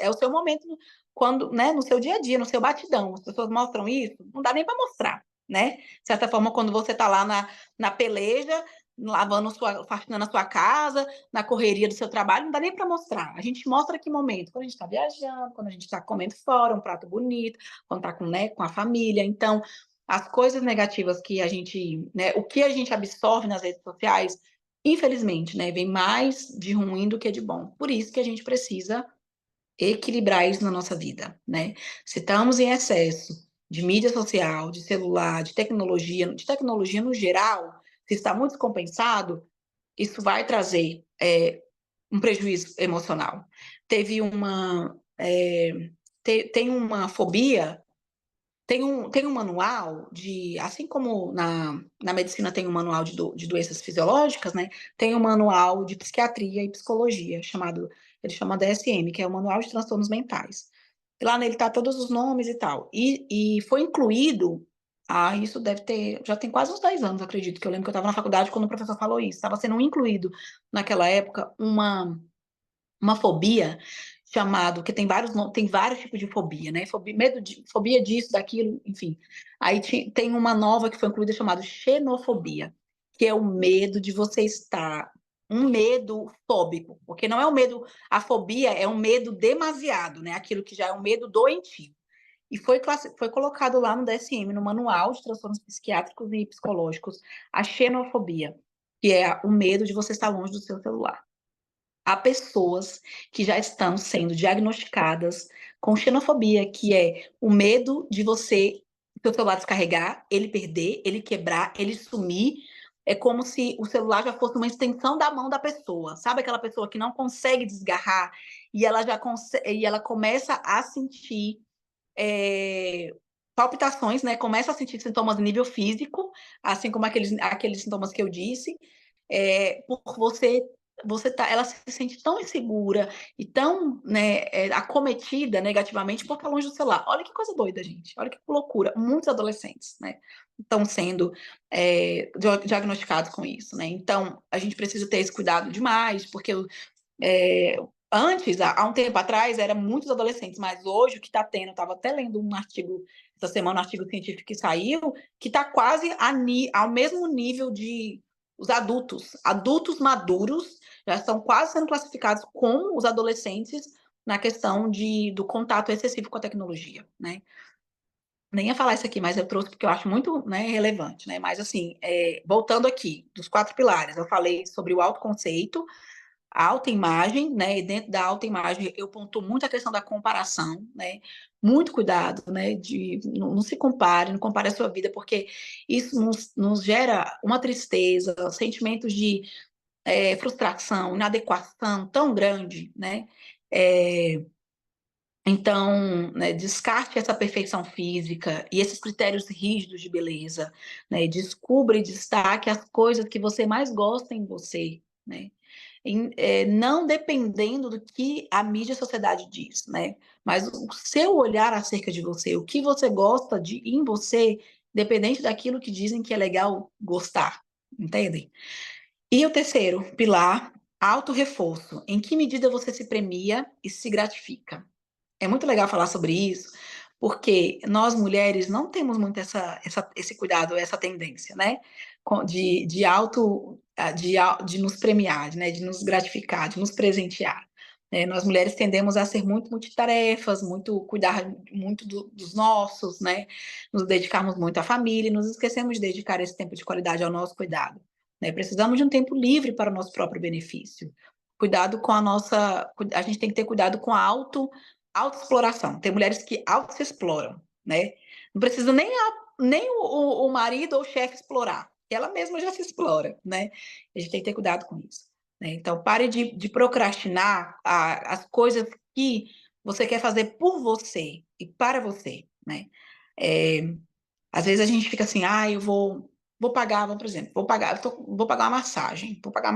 o seu momento quando, né, no seu dia a dia, no seu batidão. As pessoas mostram isso, não dá nem para mostrar, né? De certa forma, quando você está lá na peleja, faxinando a sua casa, na correria do seu trabalho, não dá nem para mostrar. A gente mostra que momento? Quando a gente está viajando, quando a gente está comendo fora, um prato bonito, quando está com, né, com a família. Então, as coisas negativas que a gente, né, o que a gente absorve nas redes sociais, infelizmente, né, vem mais de ruim do que de bom. Por isso que a gente precisa equilibrar isso na nossa vida, né? Se estamos em excesso de mídia social, de celular, de tecnologia no geral, se está muito descompensado, isso vai trazer um prejuízo emocional. Teve uma tem uma fobia, tem um manual assim como na medicina tem um manual de doenças fisiológicas, né? Tem um manual de psiquiatria e psicologia, ele chama DSM, que é o Manual de Transtornos Mentais. E lá nele tá todos os nomes e tal. E foi incluído, isso já tem quase uns 10 anos, acredito, que eu lembro que eu estava na faculdade quando o professor falou isso. Estava sendo incluído naquela época uma fobia chamado, que tem vários tipos de fobia, né? Fobia disso, daquilo, enfim. Aí tem uma nova que foi incluída chamada xenofobia, que é o medo de você estar, um medo fóbico, porque não é um medo, a fobia é um medo demasiado, né? Aquilo que já é um medo doentio. E foi colocado lá no DSM, no Manual de Transtornos Psiquiátricos e Psicológicos, a xenofobia, que é o medo de você estar longe do seu celular. Há pessoas que já estão sendo diagnosticadas com xenofobia, que é o medo de seu celular descarregar, ele perder, ele quebrar, ele sumir. É como se o celular já fosse uma extensão da mão da pessoa. Sabe aquela pessoa que não consegue desgarrar e ela começa a sentir palpitações, né? Começa a sentir sintomas de nível físico, assim como aqueles sintomas que eu disse, por você ela se sente tão insegura e tão, né, acometida negativamente por estar longe do celular. Olha que coisa doida, gente. Olha que loucura. Muitos adolescentes, né, estão sendo diagnosticados com isso, né? Então, a gente precisa ter esse cuidado demais, porque é, antes, há um tempo atrás, eram muitos adolescentes, mas hoje o que está tendo, eu estava até lendo um artigo, essa semana, um artigo científico que saiu, que está quase ao mesmo nível de os adultos maduros, já estão quase sendo classificados como os adolescentes na questão do contato excessivo com a tecnologia, né? Nem ia falar isso aqui, mas eu trouxe porque eu acho muito, né, relevante, né? Mas assim, voltando aqui, dos 4 pilares, eu falei sobre o autoconceito, a autoimagem, né? E dentro da autoimagem eu pontuo muito a questão da comparação, né? Muito cuidado, né? Não se compare, não compare a sua vida, porque isso nos gera uma tristeza, sentimentos de frustração, inadequação tão grande, né? É, então, né, descarte essa perfeição física e esses critérios rígidos de beleza, né? Descubra e destaque as coisas que você mais gosta em você, né? Não dependendo do que a mídia e a sociedade diz, né? Mas o seu olhar acerca de você, o que você gosta de em você, dependente daquilo que dizem que é legal gostar, entendem? E o terceiro pilar, autorreforço. Em que medida você se premia e se gratifica? É muito legal falar sobre isso, porque nós mulheres não temos muito esse cuidado, essa tendência, né? De nos premiar, né? De nos gratificar, de nos presentear. Né? Nós mulheres tendemos a ser muito multitarefas, muito cuidar muito dos nossos, né? Nos dedicarmos muito à família e nos esquecemos de dedicar esse tempo de qualidade ao nosso cuidado. Né? Precisamos de um tempo livre para o nosso próprio benefício. Cuidado com a nossa. A gente tem que ter cuidado com a autoexploração. Tem mulheres que auto se exploram, né? Não precisa nem o marido ou o chefe explorar. Ela mesma já se explora, né? A gente tem que ter cuidado com isso. Né? Então, pare de procrastinar as coisas que você quer fazer por você e para você, né? É, às vezes a gente fica assim, eu vou pagar, por exemplo, vou pagar uma massagem, vou para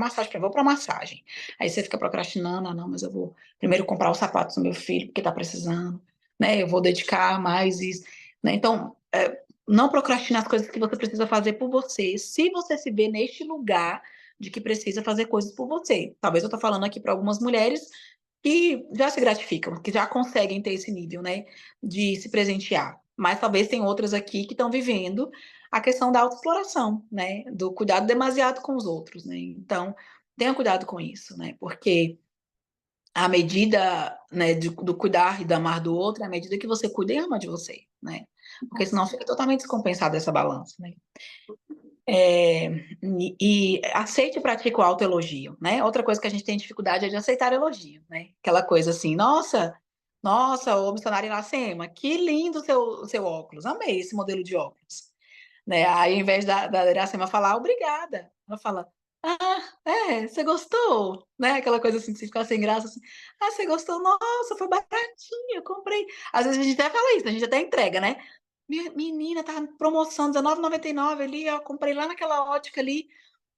massagem. Aí você fica procrastinando, não, mas eu vou primeiro comprar os sapatos do meu filho, porque está precisando, né? Eu vou dedicar mais isso, né? Então, não procrastine as coisas que você precisa fazer por você, se você se vê neste lugar de que precisa fazer coisas por você. Talvez eu estou falando aqui para algumas mulheres que já se gratificam, que já conseguem ter esse nível, né, de se presentear. Mas talvez tem outras aqui que estão vivendo a questão da autoexploração, né, do cuidado demasiado com os outros, né. Então, tenha cuidado com isso, né, porque a medida, né, do cuidar e do amar do outro é a medida que você cuida e ama de você, né, porque senão fica totalmente descompensada essa balança, né. E aceite e pratique o autoelogio, né? Outra coisa que a gente tem dificuldade é de aceitar elogio, né? Aquela coisa assim, nossa, ô missionária Iracema, que lindo o seu óculos, amei esse modelo de óculos. Né? Aí, ao invés da Iracema falar obrigada, ela fala, você gostou? Né? Aquela coisa assim, que você fica sem graça, assim, você gostou? Nossa, foi baratinho, eu comprei. Às vezes a gente até fala isso, a gente até entrega, né? Menina, tá promoção, R$19,99 ali, ó, comprei lá naquela ótica ali,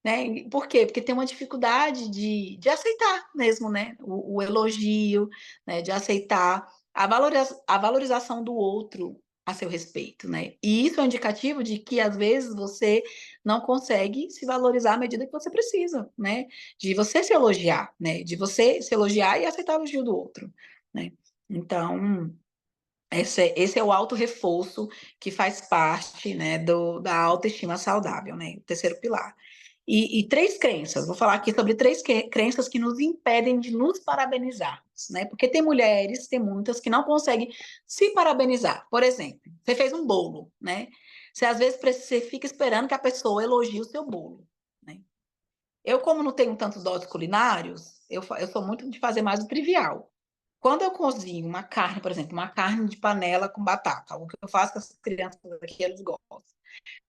né? Por quê? Porque tem uma dificuldade de aceitar mesmo, né? O elogio, né? De aceitar a valorização do outro a seu respeito, né? E isso é um indicativo de que às vezes você não consegue se valorizar à medida que você precisa, né? De você se elogiar, né? De você se elogiar e aceitar o elogio do outro, né? Então, esse é o auto-reforço que faz parte, né, da autoestima saudável, né? O terceiro pilar. E três crenças, vou falar aqui sobre três crenças que nos impedem de nos parabenizarmos, né? Porque tem mulheres, tem muitas, que não conseguem se parabenizar. Por exemplo, você fez um bolo, né? Você às vezes você fica esperando que a pessoa elogie o seu bolo, né? Eu, como não tenho tantos dotes culinários, eu sou muito de fazer mais o trivial. Quando eu cozinho uma carne, por exemplo, uma carne de panela com batata, o que eu faço com as crianças aqui, eles gostam.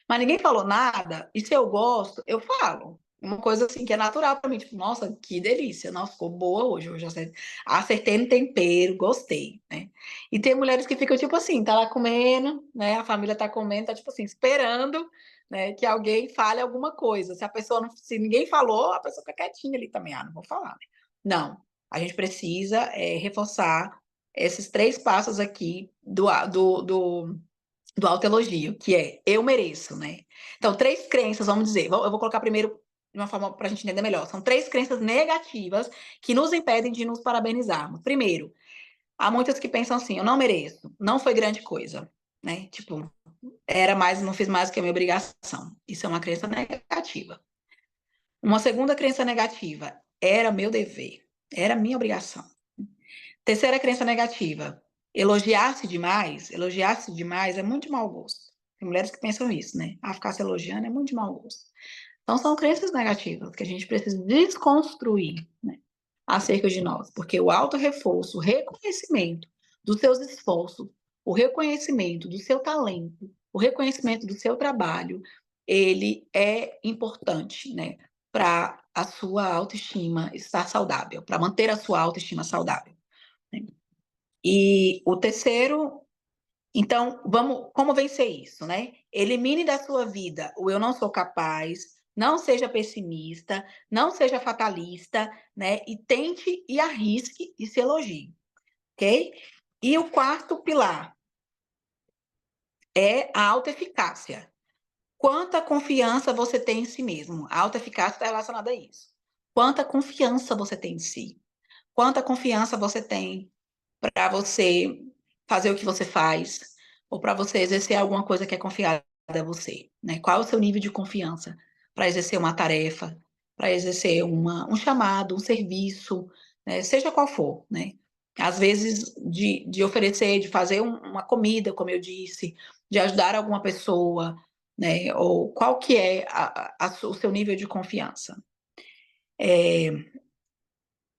Mas ninguém falou nada, e se eu gosto, eu falo. Uma coisa assim que é natural para mim, tipo, nossa, que delícia, nossa, ficou boa hoje acertei no tempero, gostei, né? E tem mulheres que ficam tipo assim, tá lá comendo, né? A família tá comendo, tá tipo assim, esperando, né, que alguém fale alguma coisa. Se a pessoa não, se ninguém falou, a pessoa fica quietinha ali também. Ah, não vou falar, né? Não, a gente precisa reforçar esses 3 passos aqui do autoelogio, que é eu mereço, né? Então, 3 crenças, vamos dizer, eu vou colocar primeiro de uma forma para a gente entender melhor. São 3 crenças negativas que nos impedem de nos parabenizarmos. Primeiro, há muitas que pensam assim: eu não mereço, não foi grande coisa, né? Tipo, era mais, não fiz mais do que a minha obrigação. Isso é uma crença negativa. Uma segunda crença negativa: era meu dever, era minha obrigação. Terceira crença negativa: elogiar-se demais é muito de mau gosto. Tem mulheres que pensam isso, né? Ah, ficar se elogiando é muito de mau gosto. Então, são crenças negativas que a gente precisa desconstruir, né, acerca de nós, porque o auto-reforço, o reconhecimento dos seus esforços, o reconhecimento do seu talento, o reconhecimento do seu trabalho, ele é importante, né, para a sua autoestima estar saudável, para manter a sua autoestima saudável, né? E o terceiro, então, como vencer isso, né? Elimine da sua vida o eu não sou capaz, não seja pessimista, não seja fatalista, né? E tente e arrisque e se elogie, ok? E o quarto pilar é a autoeficácia. Quanta confiança você tem em si mesmo? A autoeficácia está relacionada a isso. Quanta confiança você tem em si? Quanta confiança você tem para você fazer o que você faz, ou para você exercer alguma coisa que é confiada a você, né? Qual é o seu nível de confiança para exercer uma tarefa, para exercer um chamado, um serviço, né? Seja qual for, né? Às vezes de oferecer, de fazer uma comida, como eu disse, de ajudar alguma pessoa, né? Ou qual que é o seu nível de confiança.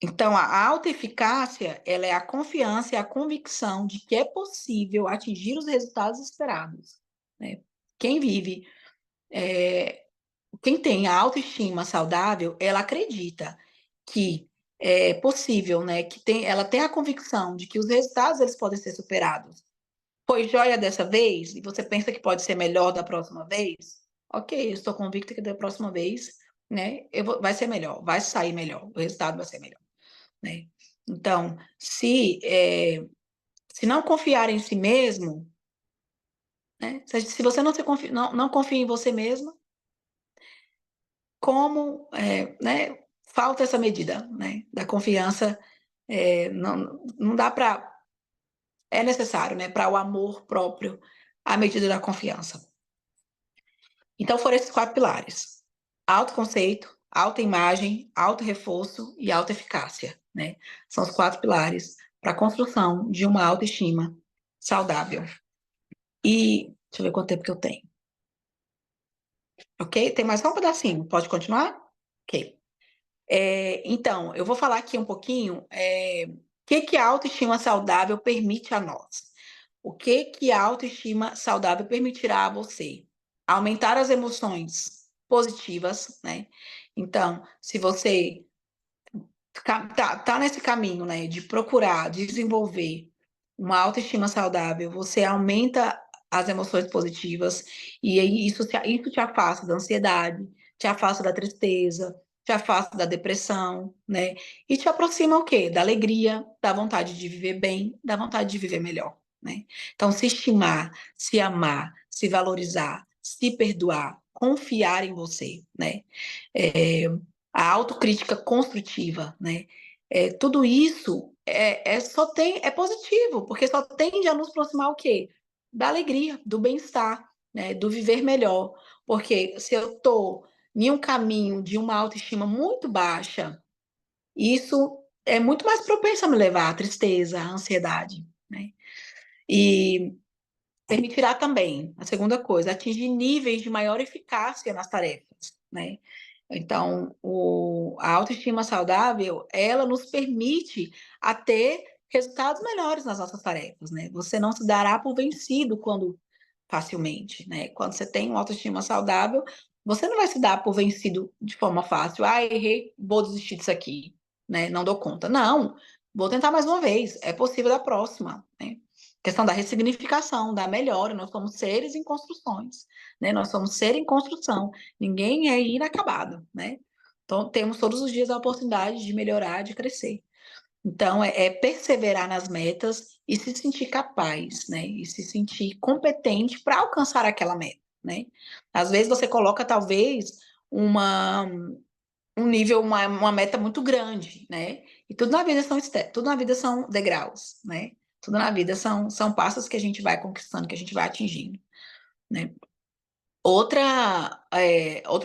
Então, a autoeficácia, ela é a confiança e a convicção de que é possível atingir os resultados esperados, né? Quem vive, quem tem a autoestima saudável, ela acredita que é possível, né? Ela tem a convicção de que os resultados eles podem ser superados. Foi joia dessa vez e você pensa que pode ser melhor da próxima vez? Ok, eu estou convicta que da próxima vez, né, vai ser melhor, vai sair melhor, o resultado vai ser melhor, né? Então, se não confiar em si mesmo, né? Se você não confia em você mesmo, como, né? Falta essa medida, né? Da confiança, não dá para, é necessário, né? Para o amor próprio, a medida da confiança. Então, foram esses 4 pilares: autoconceito, autoimagem, autorreforço e autoeficácia, né? São os 4 pilares para a construção de uma autoestima saudável. E deixa eu ver quanto tempo que eu tenho. Ok? Tem mais só um pedacinho. Pode continuar? Ok. Então, eu vou falar aqui um pouquinho o que a autoestima saudável permite a nós. O que a autoestima saudável permitirá a você? Aumentar as emoções positivas, né? Então, se você tá nesse caminho, né, de procurar desenvolver uma autoestima saudável, você aumenta as emoções positivas e aí isso te afasta da ansiedade, te afasta da tristeza, te afasta da depressão, né? E te aproxima o quê? Da alegria, da vontade de viver bem, da vontade de viver melhor, né? Então, se estimar, se amar, se valorizar, se perdoar, confiar em você, né? A autocrítica construtiva, né? Tudo isso é positivo, porque só tende a nos aproximar o quê? Da alegria, do bem-estar, né? Do viver melhor. Porque se eu estou em um caminho de uma autoestima muito baixa, isso é muito mais propenso a me levar à tristeza, à ansiedade, né? E permitirá também, a segunda coisa, atingir níveis de maior eficácia nas tarefas, né? Então, a autoestima saudável, ela nos permite a ter resultados melhores nas nossas tarefas, né? Você não se dará por vencido quando facilmente, né? Quando você tem uma autoestima saudável, você não vai se dar por vencido de forma fácil. Ah, errei, vou desistir disso aqui, né? Não dou conta. Não, vou tentar mais uma vez. É possível da próxima, né? questão da ressignificação, da melhora. Nós somos seres em construções, né? Nós somos seres em construção. Ninguém é inacabado, né? Então, temos todos os dias a oportunidade de melhorar, de crescer. Então, é perseverar nas metas e se sentir capaz, né? E se sentir competente para alcançar aquela meta, né? Às vezes você coloca, talvez, um nível, uma meta muito grande, né? E tudo na vida são degraus, né? Tudo na vida são passos que a gente vai conquistando, que a gente vai atingindo, né? Outro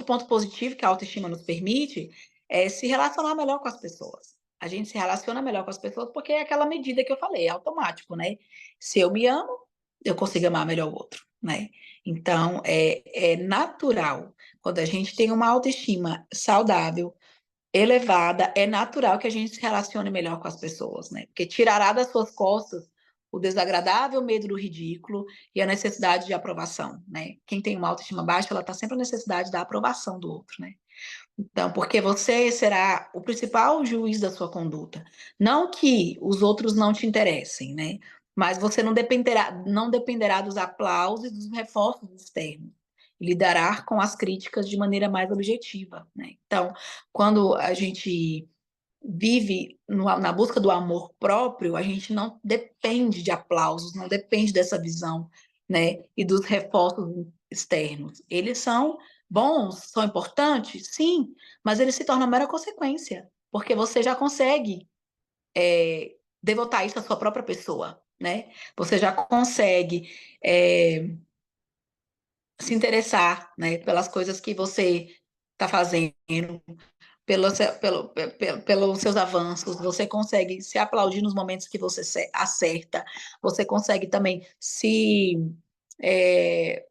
ponto positivo que a autoestima nos permite é se relacionar melhor com as pessoas. A gente se relaciona melhor com as pessoas porque é aquela medida que eu falei, é automático, né? Se eu me amo, eu consigo amar melhor o outro, né? Então, é natural. Quando a gente tem uma autoestima saudável, elevada, é natural que a gente se relacione melhor com as pessoas, né? Porque tirará das suas costas o desagradável medo do ridículo e a necessidade de aprovação, né? Quem tem uma autoestima baixa, ela está sempre a necessidade da aprovação do outro, né? Então, porque você será o principal juiz da sua conduta. Não que os outros não te interessem, né? Mas você não dependerá dos aplausos e dos reforços externos. Lidará com as críticas de maneira mais objetiva, né? Então, quando a gente vive na busca do amor próprio, a gente não depende de aplausos, não depende dessa visão, né? E dos reforços externos. Eles são bons, são importantes, sim, mas eles se tornam mera consequência, porque você já consegue devotar isso à sua própria pessoa, né? Você já consegue se interessar, né, pelas coisas que você está fazendo, pelos seus avanços, você consegue se aplaudir nos momentos que você acerta, você consegue também é,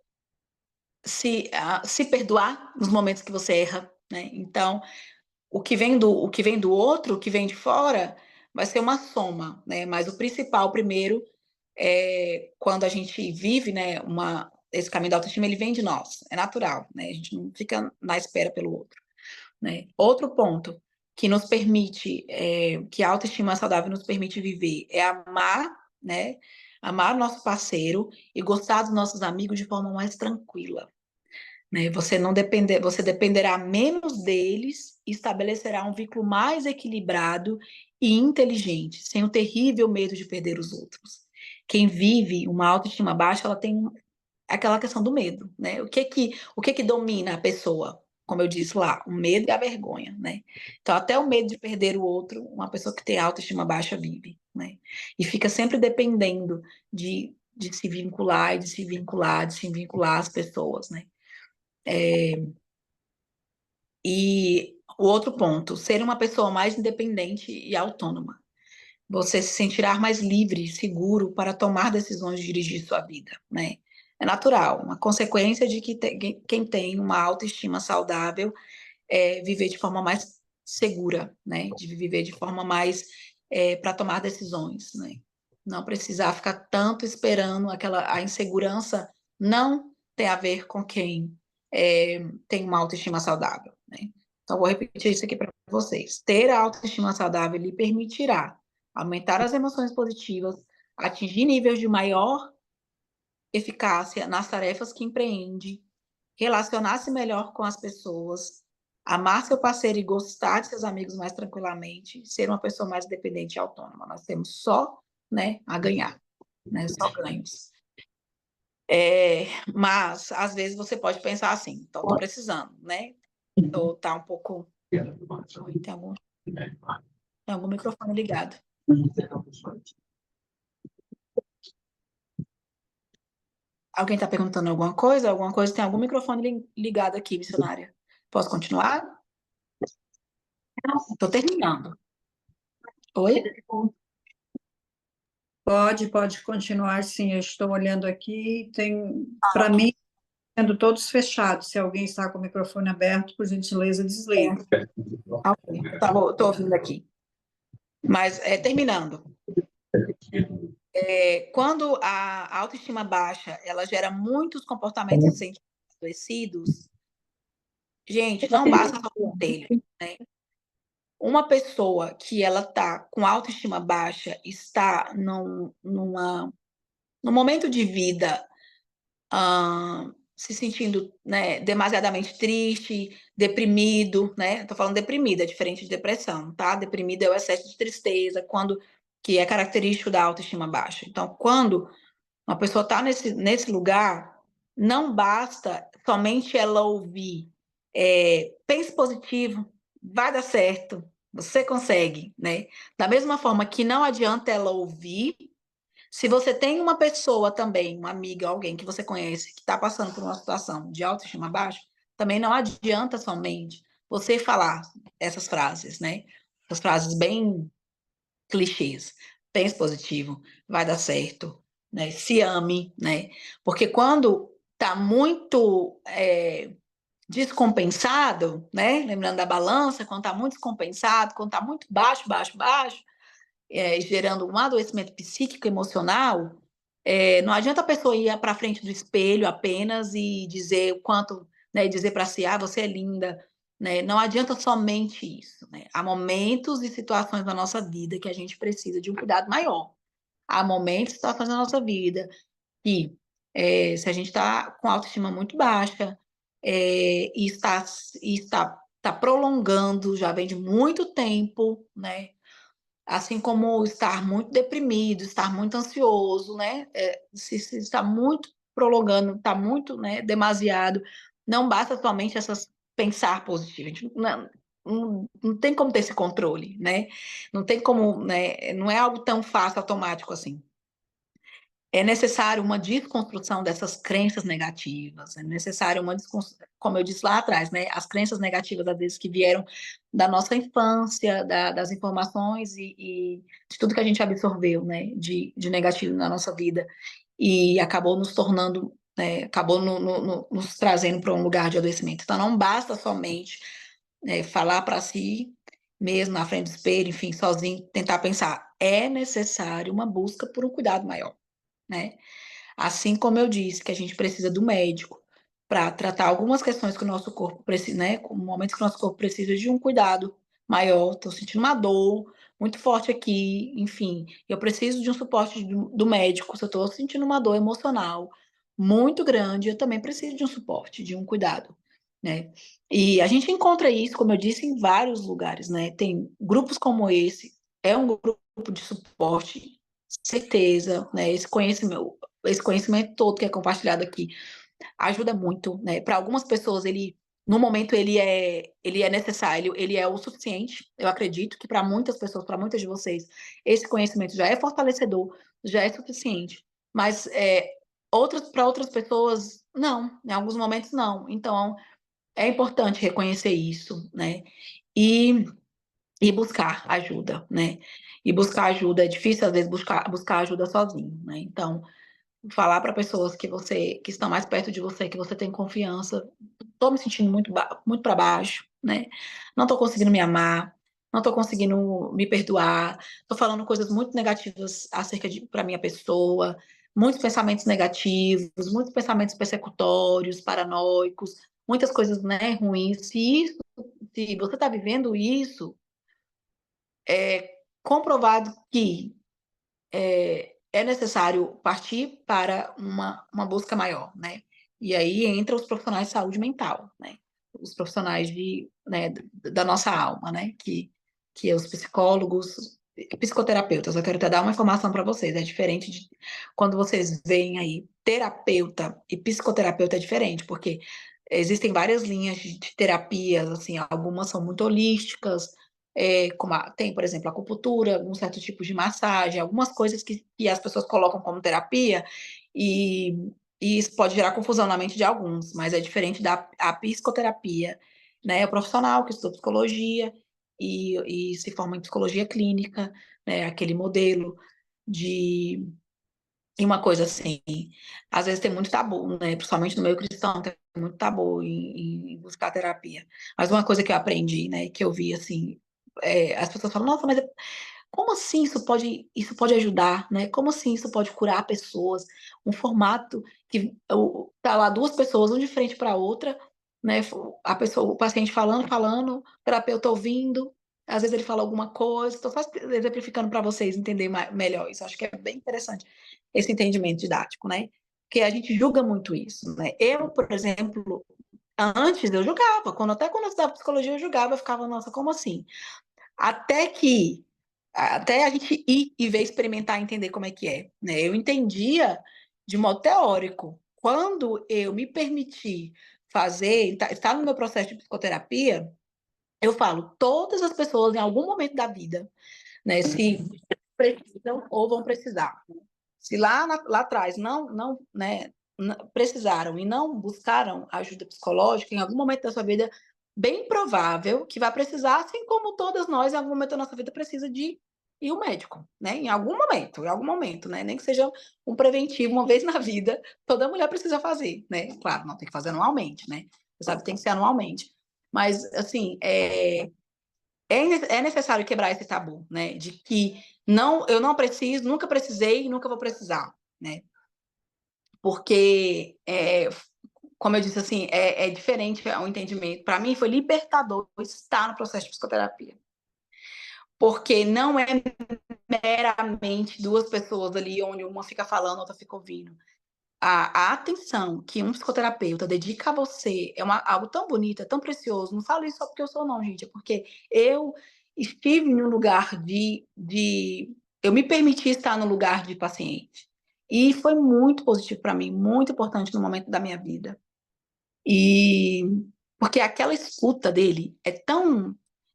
se perdoar nos momentos que você erra, né? Então, o que vem do outro, o que vem de fora, vai ser uma soma, né? Mas o principal, primeiro, quando a gente vive, né, esse caminho da autoestima, ele vem de nós, é natural, né? A gente não fica na espera pelo outro, né? Outro ponto que nos permite, que a autoestima saudável nos permite viver é amar, né? Amar nosso parceiro e gostar dos nossos amigos de forma mais tranquila, né? Você dependerá menos deles e estabelecerá um vínculo mais equilibrado e inteligente, sem o terrível medo de perder os outros. Quem vive uma autoestima baixa, ela tem aquela questão do medo, né? O que que domina a pessoa? Como eu disse lá, o medo e a vergonha, né? Então, até o medo de perder o outro, uma pessoa que tem autoestima baixa vive, né? E fica sempre dependendo de se vincular e de se vincular, de se vincular às pessoas, né? E o outro ponto, ser uma pessoa mais independente e autônoma. Você se sentirá mais livre, seguro para tomar decisões de dirigir sua vida, né? É natural, uma consequência de que quem tem uma autoestima saudável é viver de forma mais segura, né? De viver de forma mais para tomar decisões, né? Não precisar ficar tanto esperando a insegurança não tem a ver com quem tem uma autoestima saudável, né? Então, vou repetir isso aqui para vocês. Ter a autoestima saudável lhe permitirá aumentar as emoções positivas, atingir níveis de maior eficácia nas tarefas que empreende, relacionar-se melhor com as pessoas, amar seu parceiro e gostar de seus amigos mais tranquilamente, ser uma pessoa mais independente e autônoma. Nós temos só, né, a ganhar, né, só ganhos. Mas, às vezes, você pode pensar assim, então, estou precisando, né? Tá um pouco... Tem algum microfone ligado. Alguém está perguntando alguma coisa? Alguma coisa? Tem algum microfone ligado aqui, missionária? Posso continuar? Estou terminando. Oi? Pode continuar, sim. Eu estou olhando aqui, tem, para mim, sendo todos fechados. Se alguém está com o microfone aberto, por gentileza, desliga. Ok, estou ouvindo aqui. Mas, terminando. Quando a autoestima baixa, ela gera muitos comportamentos e sentimentos adoecidos, gente, não basta só o telha, né? Uma pessoa que ela está com autoestima baixa, está numa no momento de vida, se sentindo, né, demasiadamente triste, deprimido, né? Estou falando deprimida, é diferente de depressão, tá? Deprimida é o excesso de tristeza, que é característico da autoestima baixa. Então, quando uma pessoa está nesse lugar, não basta somente ela ouvir. Pense positivo, vai dar certo, você consegue, né? Da mesma forma que não adianta ela ouvir, se você tem uma pessoa também, uma amiga, alguém que você conhece, que está passando por uma situação de autoestima baixa, também não adianta somente você falar essas frases, né? Essas frases bem clichês. Pense positivo, vai dar certo, né? Se ame, né? Porque quando está muito descompensado, né? Lembrando da balança, quando está muito descompensado, quando está muito baixo, baixo, baixo, gerando um adoecimento psíquico, emocional, não adianta a pessoa ir para frente do espelho apenas e dizer o quanto, né, dizer para si, você é linda, né? Não adianta somente isso, né? Há momentos e situações na nossa vida que a gente precisa de um cuidado maior. Há momentos e situações na nossa vida que, se a gente está com autoestima muito baixa, e está prolongando, já vem de muito tempo, né? Assim como estar muito deprimido, estar muito ansioso, né? Se está muito prolongando, está muito, né, demasiado, não basta somente essas pensar positivo. A gente não tem como ter esse controle, né? Não tem como, né? Não é algo tão fácil, automático assim. É necessário uma desconstrução dessas crenças negativas, é necessário uma desconstrução, como eu disse lá atrás, né? As crenças negativas, às vezes, que vieram da nossa infância, das informações e de tudo que a gente absorveu, né? De negativo na nossa vida e acabou nos tornando, né? Acabou nos trazendo para um lugar de adoecimento. Então, não basta somente, né, falar para si mesmo, na frente do espelho, enfim, sozinho, tentar pensar. É necessário uma busca por um cuidado maior, né? Assim como eu disse que a gente precisa do médico para tratar algumas questões que o nosso corpo precisa, né? Momentos que o nosso corpo precisa de um cuidado maior. Estou sentindo uma dor muito forte aqui, enfim, eu preciso de um suporte do médico. Se eu estou sentindo uma dor emocional muito grande, eu também preciso de um suporte, de um cuidado, né? E a gente encontra isso, como eu disse, em vários lugares, né? Tem grupos como é um grupo de suporte, certeza, né? Esse conhecimento todo que é compartilhado aqui ajuda muito, né? Para algumas pessoas, no momento, ele é necessário, ele é o suficiente. Eu acredito que para muitas pessoas, para muitas de vocês, esse conhecimento já é fortalecedor, já é suficiente. Mas para outras pessoas, não. Em alguns momentos, não. Então, é importante reconhecer isso, né? E, e buscar ajuda, né? E buscar ajuda é difícil, às vezes, buscar ajuda sozinho, né? Então, falar para pessoas que estão mais perto de você, que você tem confiança. Estou me sentindo muito para baixo, né? Não estou conseguindo me amar, não estou conseguindo me perdoar. Estou falando coisas muito negativas acerca de para minha pessoa, muitos pensamentos negativos, muitos pensamentos persecutórios, paranoicos, muitas coisas, né, ruins. Se você está vivendo isso, é comprovado que é necessário partir para uma busca maior, né? E aí entra os profissionais de saúde mental, né? Os profissionais né, da nossa alma, né? Que é os psicólogos, psicoterapeutas. Eu quero até dar uma informação para vocês. É diferente de quando vocês veem aí terapeuta e psicoterapeuta é diferente, porque existem várias linhas de terapias, assim, algumas são muito holísticas, tem, por exemplo, acupuntura, alguns certos tipos de massagem, algumas coisas que as pessoas colocam como terapia e isso pode gerar confusão na mente de alguns, mas é diferente da a psicoterapia, né? O profissional que estuda psicologia e se forma em psicologia clínica, né? Aquele modelo de e uma coisa assim, às vezes tem muito tabu, né? Principalmente no meio cristão, tem muito tabu em buscar terapia. Mas uma coisa que eu aprendi, né? Que eu vi assim, as pessoas falam, nossa, mas como assim isso pode ajudar, né? Como assim isso pode curar pessoas? Um formato que tá lá duas pessoas, uma de frente para a outra, né? O paciente falando, o terapeuta ouvindo. às vezes ele fala alguma coisa, estou só exemplificando para vocês entenderem melhor isso, acho que é bem interessante esse entendimento didático, né? Porque a gente julga muito isso, né? Eu, por exemplo, antes eu julgava, até quando eu estudava psicologia eu julgava, eu ficava, nossa, como assim? Até a gente ir e ver, experimentar, entender como é que é, né? Eu entendia de modo teórico. Quando eu me permiti fazer, estar no meu processo de psicoterapia, eu falo, todas as pessoas em algum momento da vida, né, se precisam ou vão precisar. Se lá atrás né, precisaram e não buscaram ajuda psicológica, em algum momento da sua vida, bem provável que vai precisar, assim como todas nós, em algum momento da nossa vida, precisa de ir ao médico, né? Em algum momento, né? Nem que seja um preventivo uma vez na vida, toda mulher precisa fazer, né? Claro, não tem que fazer anualmente, né? Você sabe que tem que ser anualmente. Mas, assim, é necessário quebrar esse tabu, né? De que eu não preciso, nunca precisei e nunca vou precisar, né? Porque, como eu disse assim, é diferente o entendimento. Para mim, foi libertador estar no processo de psicoterapia. Porque não é meramente duas pessoas ali, onde uma fica falando, a outra fica ouvindo. A atenção que um psicoterapeuta dedica a você algo tão bonito, tão precioso. Não falo isso só porque eu sou, não, gente. É porque eu estive em um lugar eu me permiti estar no lugar de paciente. E foi muito positivo para mim, muito importante no momento da minha vida. E porque aquela escuta dele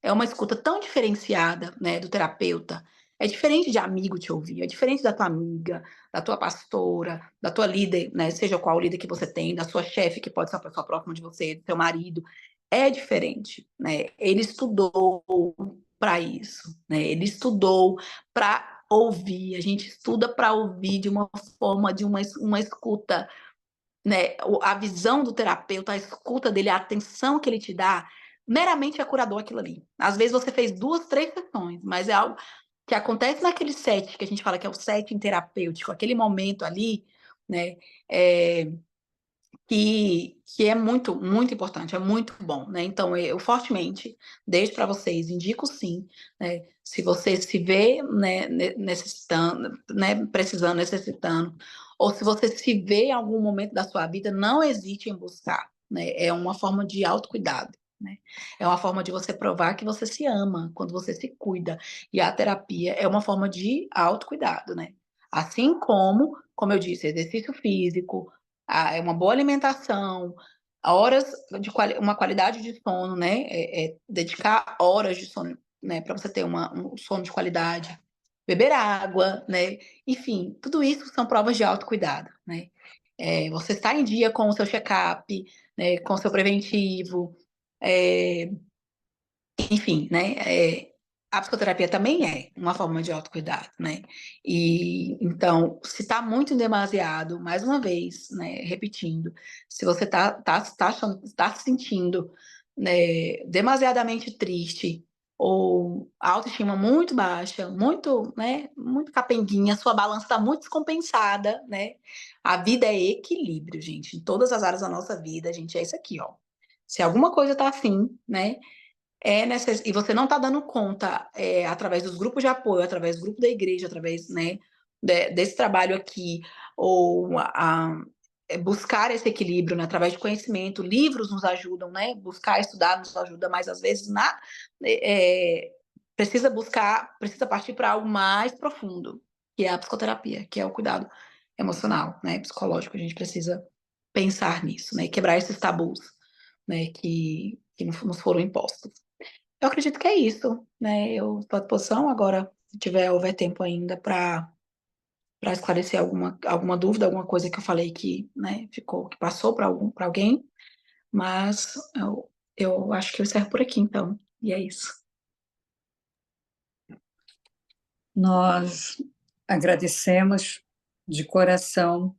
é uma escuta tão diferenciada, né, do terapeuta. É diferente de amigo te ouvir, é diferente da tua amiga, da tua pastora, da tua líder, né, seja qual líder que você tem, da sua chefe, que pode ser uma pessoa próxima de você, do seu marido. É diferente, né? Ele estudou para isso, né? Ele estudou para ouvir. A gente estuda para ouvir de uma forma, de uma escuta, né, a visão do terapeuta, a escuta dele, a atenção que ele te dá, meramente é curador aquilo ali. Às vezes você fez 2, 3 sessões, mas é algo que acontece naquele set, que a gente fala que é o setting terapêutico, aquele momento ali, né, é, que é muito, muito importante, é muito bom, né? Então, eu fortemente deixo para vocês, indico sim, né? Se você se vê, né, necessitando, né, precisando, necessitando, ou se você se vê em algum momento da sua vida, não hesite em buscar, né? É uma forma de autocuidado, né? É uma forma de você provar que você se ama, quando você se cuida. E a terapia é uma forma de autocuidado, né? Assim como eu disse, exercício físico, é uma boa alimentação, horas uma qualidade de sono, né? Dedicar horas de sono, né? Para você ter um sono de qualidade, beber água, né? Enfim, tudo isso são provas de autocuidado, né? Você está em dia com o seu check-up, né? Com o seu preventivo, é, enfim, né? A psicoterapia também é uma forma de autocuidado, né? E então, se está muito demasiado, mais uma vez, né, repetindo, se você tá se sentindo, né, demasiadamente triste ou a autoestima muito baixa, muito, né, muito capenguinha, sua balança está muito descompensada, né? A vida é equilíbrio, gente. Em todas as áreas da nossa vida, gente, é isso aqui, ó. Se alguma coisa tá assim, né? E você não está dando conta, através dos grupos de apoio, através do grupo da igreja, através, né, desse trabalho aqui, ou buscar esse equilíbrio, né, através de conhecimento, livros nos ajudam, né, buscar estudar nos ajuda, mas às vezes precisa partir para algo mais profundo, que é a psicoterapia, que é o cuidado emocional, né, psicológico. A gente precisa pensar nisso, né, e quebrar esses tabus, né, que nos foram impostos. Eu acredito que é isso, né? Eu estou à disposição agora, se houver tempo ainda para esclarecer alguma dúvida, alguma coisa que eu falei que, né, que passou para alguém, mas eu acho que eu encerro por aqui, então. E é isso. Nós agradecemos de coração,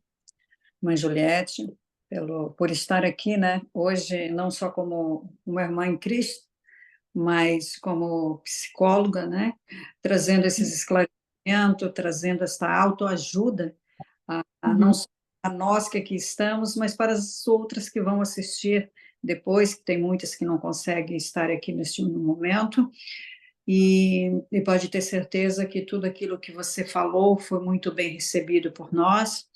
mãe Juliette, por estar aqui, né? Hoje, não só como uma irmã em Cristo, mas como psicóloga, né? Trazendo esses esclarecimentos, trazendo essa autoajuda, não só a nós que aqui estamos, mas para as outras que vão assistir depois, que tem muitas que não conseguem estar aqui neste momento. e pode ter certeza que tudo aquilo que você falou foi muito bem recebido por nós.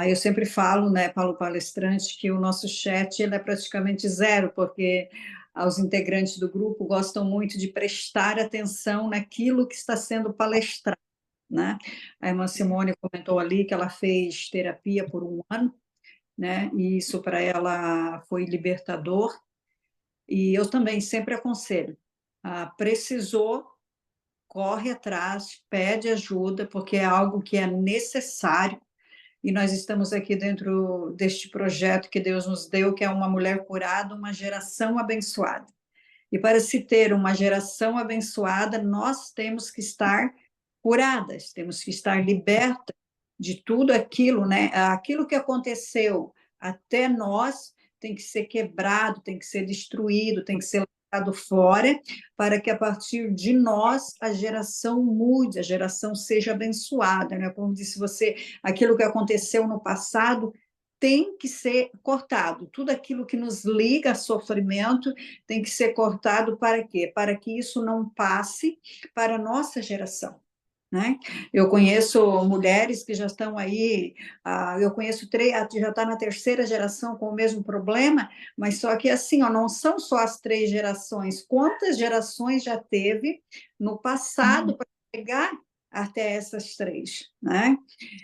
Eu sempre falo, né, para o palestrante, que o nosso chat ele é praticamente zero, porque os integrantes do grupo gostam muito de prestar atenção naquilo que está sendo palestrado, né? A irmã Simone comentou ali que ela fez terapia por 1 ano, né? E isso para ela foi libertador. E eu também sempre aconselho, precisou, corre atrás, pede ajuda, porque é algo que é necessário. E nós estamos aqui dentro deste projeto que Deus nos deu, que é uma mulher curada, uma geração abençoada. E para se ter uma geração abençoada, nós temos que estar curadas, temos que estar libertas de tudo aquilo, né? Aquilo que aconteceu até nós tem que ser quebrado, tem que ser destruído, tem que ser lançado fora, para que a partir de nós a geração mude, a geração seja abençoada, né? Como disse você, aquilo que aconteceu no passado tem que ser cortado. Tudo aquilo que nos liga a sofrimento tem que ser cortado para quê? Para que isso não passe para a nossa geração. Né? Eu conheço mulheres que já estão aí, eu conheço três, já está na terceira geração com o mesmo problema, mas só que assim, ó, não são só as 3 gerações, quantas gerações já teve no passado para chegar até essas 3, né?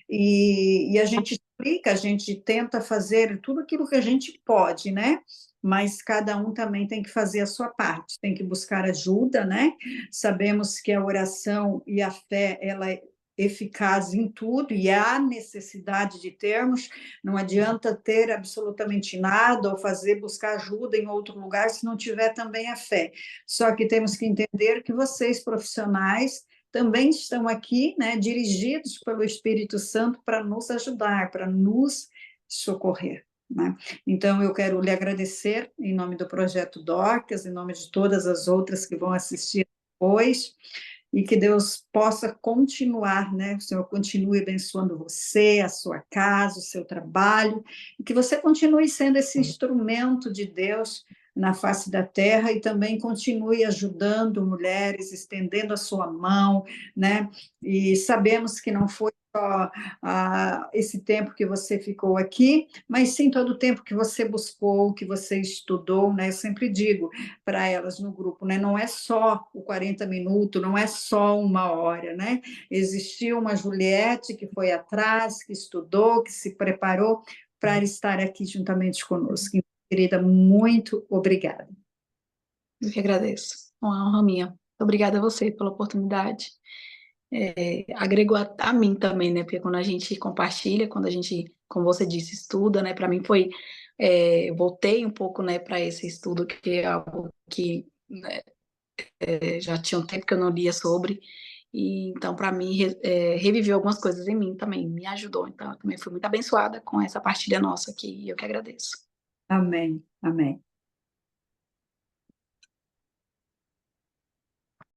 E a gente explica, a gente tenta fazer tudo aquilo que a gente pode, né? Mas cada um também tem que fazer a sua parte, tem que buscar ajuda, né? Sabemos que a oração e a fé, ela é eficaz em tudo e há necessidade de termos, não adianta ter absolutamente nada ou buscar ajuda em outro lugar se não tiver também a fé. Só que temos que entender que vocês, profissionais, também estão aqui, né, dirigidos pelo Espírito Santo para nos ajudar, para nos socorrer. Né? Então, eu quero lhe agradecer em nome do Projeto Dorcas, em nome de todas as outras que vão assistir depois, e que Deus possa continuar, né? O Senhor continue abençoando você, a sua casa, o seu trabalho, e que você continue sendo esse instrumento de Deus na face da terra e também continue ajudando mulheres, estendendo a sua mão, né? E sabemos que não foi só esse tempo que você ficou aqui, mas sim todo o tempo que você buscou, que você estudou, né? Eu sempre digo para elas no grupo, né? Não é só o 40 minutos, não é só 1 hora, né? Existiu uma Juliette que foi atrás, que estudou, que se preparou para estar aqui juntamente conosco. Querida, muito obrigada. Eu que agradeço. Uma honra minha. Obrigada a você pela oportunidade. Agregou a mim também, né? Porque quando a gente compartilha, quando a gente, como você disse, estuda, né? Para mim foi, voltei um pouco, né, para esse estudo que é algo que, né, já tinha um tempo que eu não lia sobre. E então, para mim, reviveu algumas coisas em mim também, me ajudou. Então, eu também fui muito abençoada com essa partilha nossa aqui, e eu que agradeço. Amém, amém.